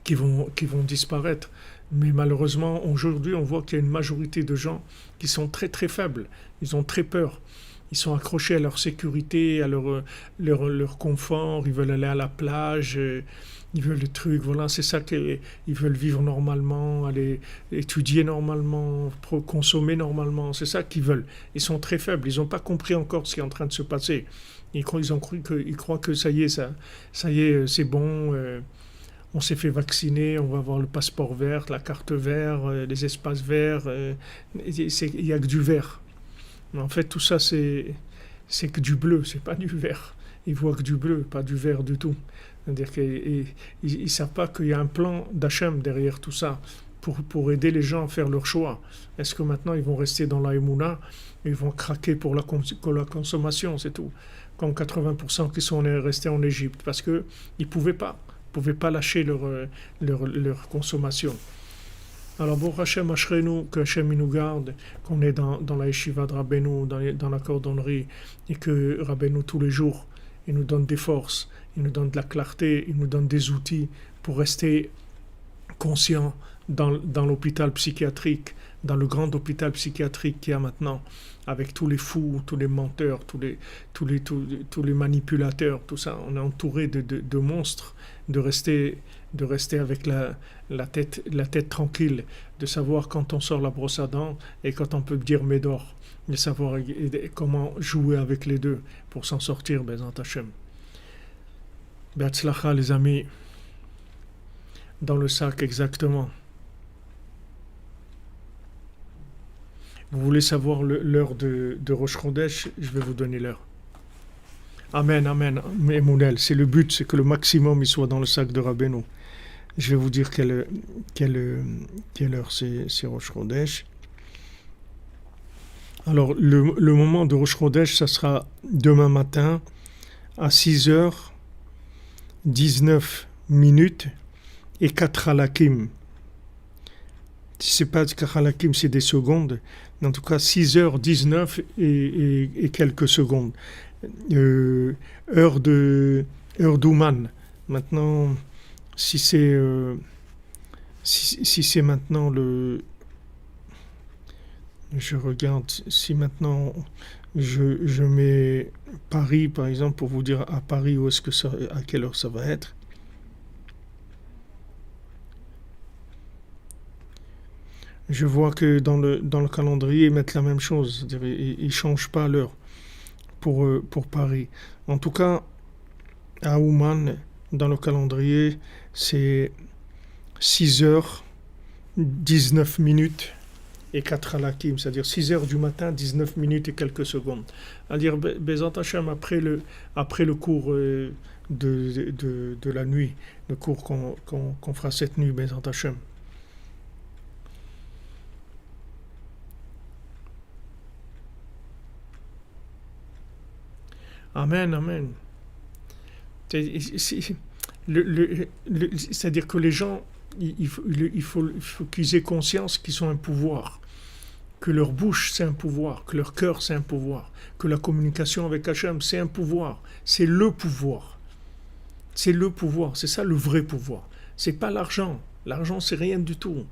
qui vont disparaître. Mais malheureusement, aujourd'hui, on voit qu'il y a une majorité de gens qui sont très très faibles. Ils ont très peur. Ils sont accrochés à leur sécurité, à leur confort. Ils veulent aller à la plage, ils veulent le truc. Voilà, c'est ça qu'ils veulent vivre normalement, aller étudier normalement, consommer normalement. C'est ça qu'ils veulent. Ils sont très faibles. Ils n'ont pas compris encore ce qui est en train de se passer. Ils croient que ça y est, c'est bon. On s'est fait vacciner, on va avoir le passeport vert, la carte vert, les espaces verts. Il n'y a que du vert. Mais en fait, tout ça, c'est que du bleu, c'est pas du vert. Ils voient que du bleu, pas du vert du tout. C'est-à-dire qu'ils ne savent pas qu'il y a un plan d'Hachem derrière tout ça pour aider les gens à faire leur choix. Est-ce que maintenant, ils vont rester dans la Emouna, ils vont craquer pour la consommation, c'est tout. Comme 80% qui sont restés en Égypte, parce qu'ils ne pouvaient pas. Ils ne pouvaient pas lâcher leur consommation. Alors, bon, Hachem, Ashrenu, que Hachem nous garde, qu'on est dans la yeshiva de Rabbeinu, dans la cordonnerie, et que Rabbeinu, tous les jours, il nous donne des forces, il nous donne de la clarté, il nous donne des outils pour rester conscients dans l'hôpital psychiatrique, dans le grand hôpital psychiatrique qu'il y a maintenant, avec tous les fous, tous les menteurs, tous les manipulateurs, tout ça. On est entouré de monstres, de rester avec la tête tranquille, de savoir quand on sort la brosse à dents et quand on peut dire Médor, de savoir comment jouer avec les deux pour s'en sortir, Bezat Hashem. Be'atzlacha, les amis, dans le sac exactement. Vous voulez savoir l'heure de Rosh Chodesh? Je vais vous donner l'heure. Amen, amen, Emounel. C'est le but, c'est que le maximum il soit dans le sac de Rabbeinu. Je vais vous dire quelle heure c'est Rosh Chodesh. Alors, le moment de Rosh Chodesh, ça sera demain matin à 6h19 et 4 halakim. Si ce n'est pas 4 halakim, c'est des secondes. En tout cas, 6h19 et quelques secondes. Heure d'Ouman. Maintenant, si c'est maintenant je regarde, si maintenant je mets Paris, par exemple, pour vous dire à Paris à quelle heure ça va être. Je vois que dans le calendrier, ils mettent la même chose. C'est-à-dire, ils ne changent pas l'heure pour Paris. En tout cas, à Ouman, dans le calendrier, c'est 6h19 et 4 halakim, c'est-à-dire 6h du matin, 19 minutes et quelques secondes. C'est-à-dire, Bezat Hashem, après le cours de la nuit, le cours qu'on fera cette nuit, Bezat Hashem. Amen, amen. C'est-à-dire que les gens, il faut qu'ils aient conscience qu'ils sont un pouvoir, que leur bouche c'est un pouvoir, que leur cœur c'est un pouvoir, que la communication avec Hachem c'est un pouvoir, c'est le pouvoir. C'est le pouvoir, c'est ça le vrai pouvoir. C'est pas l'argent. L'argent c'est rien du tout.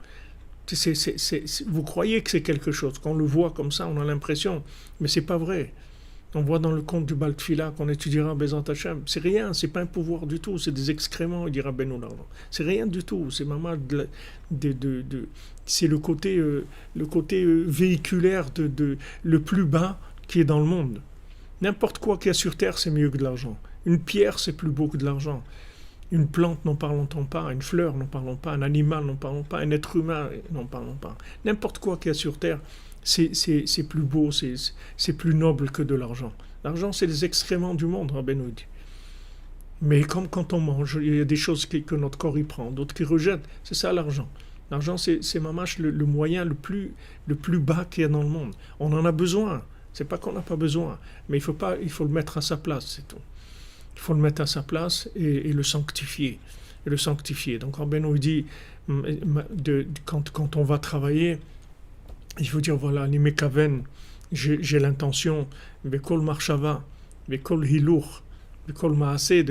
Vous croyez que c'est quelque chose, quand on le voit comme ça, on a l'impression, mais c'est pas vrai. On voit dans le conte du Baal Tfila qu'on étudiera Bezat Hashem. C'est rien, c'est pas un pouvoir du tout, c'est des excréments, il dira Benoît. C'est rien du tout, c'est maman c'est le côté véhiculaire le plus bas qui est dans le monde. N'importe quoi qu'il y a sur terre, c'est mieux que de l'argent. Une pierre, c'est plus beau que de l'argent. Une plante, n'en parlons-t-on pas, une fleur, n'en parlons pas, un animal, n'en parlons pas, un être humain, n'en parlons pas. N'importe quoi qu'il y a sur terre, c'est plus beau, c'est plus noble que de l'argent. L'argent, c'est les excréments du monde, Rabbeinu dit. Mais comme quand on mange, il y a des choses que notre corps y prend, d'autres qui rejettent. C'est ça l'argent. L'argent, c'est mamache le moyen le plus bas qu'il y a dans le monde. On en a besoin. C'est pas qu'on n'a pas besoin, mais il faut le mettre à sa place, c'est tout. Il faut le mettre à sa place et le sanctifier. Et le sanctifier. Donc Rabbeinu dit, quand on va travailler, il faut dire voilà, l'imekaven, j'ai l'intention, bekol marshava, bekol hilour, bekol maaseh,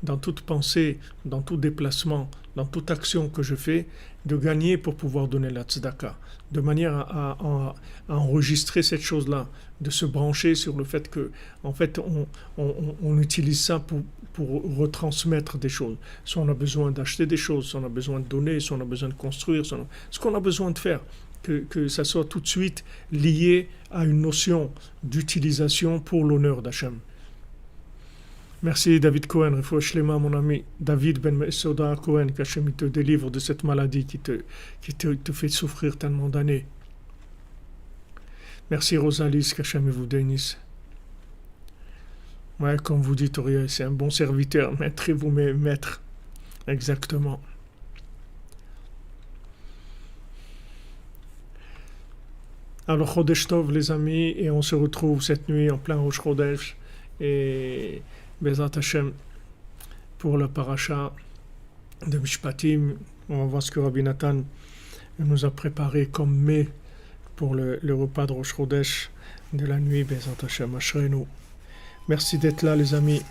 dans toute pensée, dans tout déplacement, dans toute action que je fais, de gagner pour pouvoir donner la tzedaka, de manière à enregistrer cette chose-là, de se brancher sur le fait que, en fait, on utilise ça pour retransmettre des choses. Soit on a besoin d'acheter des choses, soit on a besoin de donner, soit on a besoin de construire, ce qu'on a besoin de faire. Que ça soit tout de suite lié à une notion d'utilisation pour l'honneur d'Hachem. Merci David Cohen, Refoua Shlema, mon ami David Ben Soda Cohen, qu'Hachem te délivre de cette maladie qui te fait souffrir tellement d'années. Merci Rosalis, qu'Hachem vous bénisse. Ouais, comme vous dites, c'est un bon serviteur, maître et vous maître. Exactement. Alors, Chodesh Tov, les amis, et on se retrouve cette nuit en plein Rosh Chodesh, et Bezrat Hashem, pour la paracha de Mishpatim. On va voir ce que Rabbi Nathan nous a préparé comme mets pour le repas de Rosh Chodesh de la nuit, Bezrat Hashem, Ashrenu. Merci d'être là, les amis.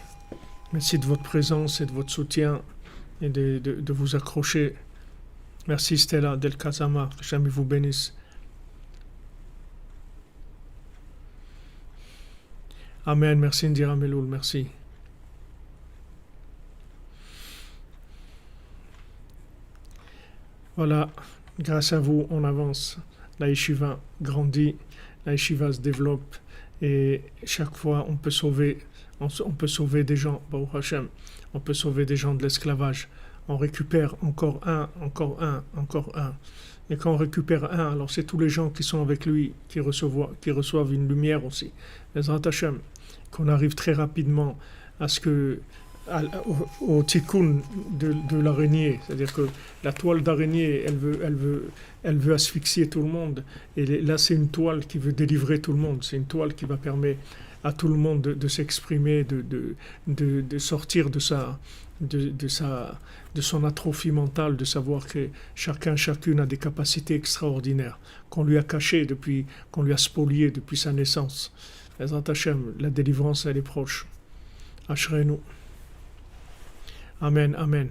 Merci de votre présence et de votre soutien, et de vous accrocher. Merci Stella Del Kazama, que Hashem vous bénisse. Amen, merci Indira Meloul, merci. Voilà, grâce à vous, on avance. La yeshiva grandit, la yeshiva se développe et chaque fois on peut sauver des gens, Baruch Hashem, on peut sauver des gens de l'esclavage. On récupère encore un. Et quand on récupère un, alors c'est tous les gens qui sont avec lui qui reçoivent une lumière aussi. Bezrat Hashem, qu'on arrive très rapidement à ce que au tikkun de l'araignée, c'est-à-dire que la toile d'araignée, elle veut asphyxier tout le monde, et là c'est une toile qui veut délivrer tout le monde, c'est une toile qui va permettre à tout le monde de s'exprimer, de sortir de son atrophie mentale, de savoir que chacune a des capacités extraordinaires qu'on lui a cachées qu'on lui a spoliées depuis sa naissance. Bezrat Hashem, la délivrance elle est proche. Ashrenu. Amen, amen.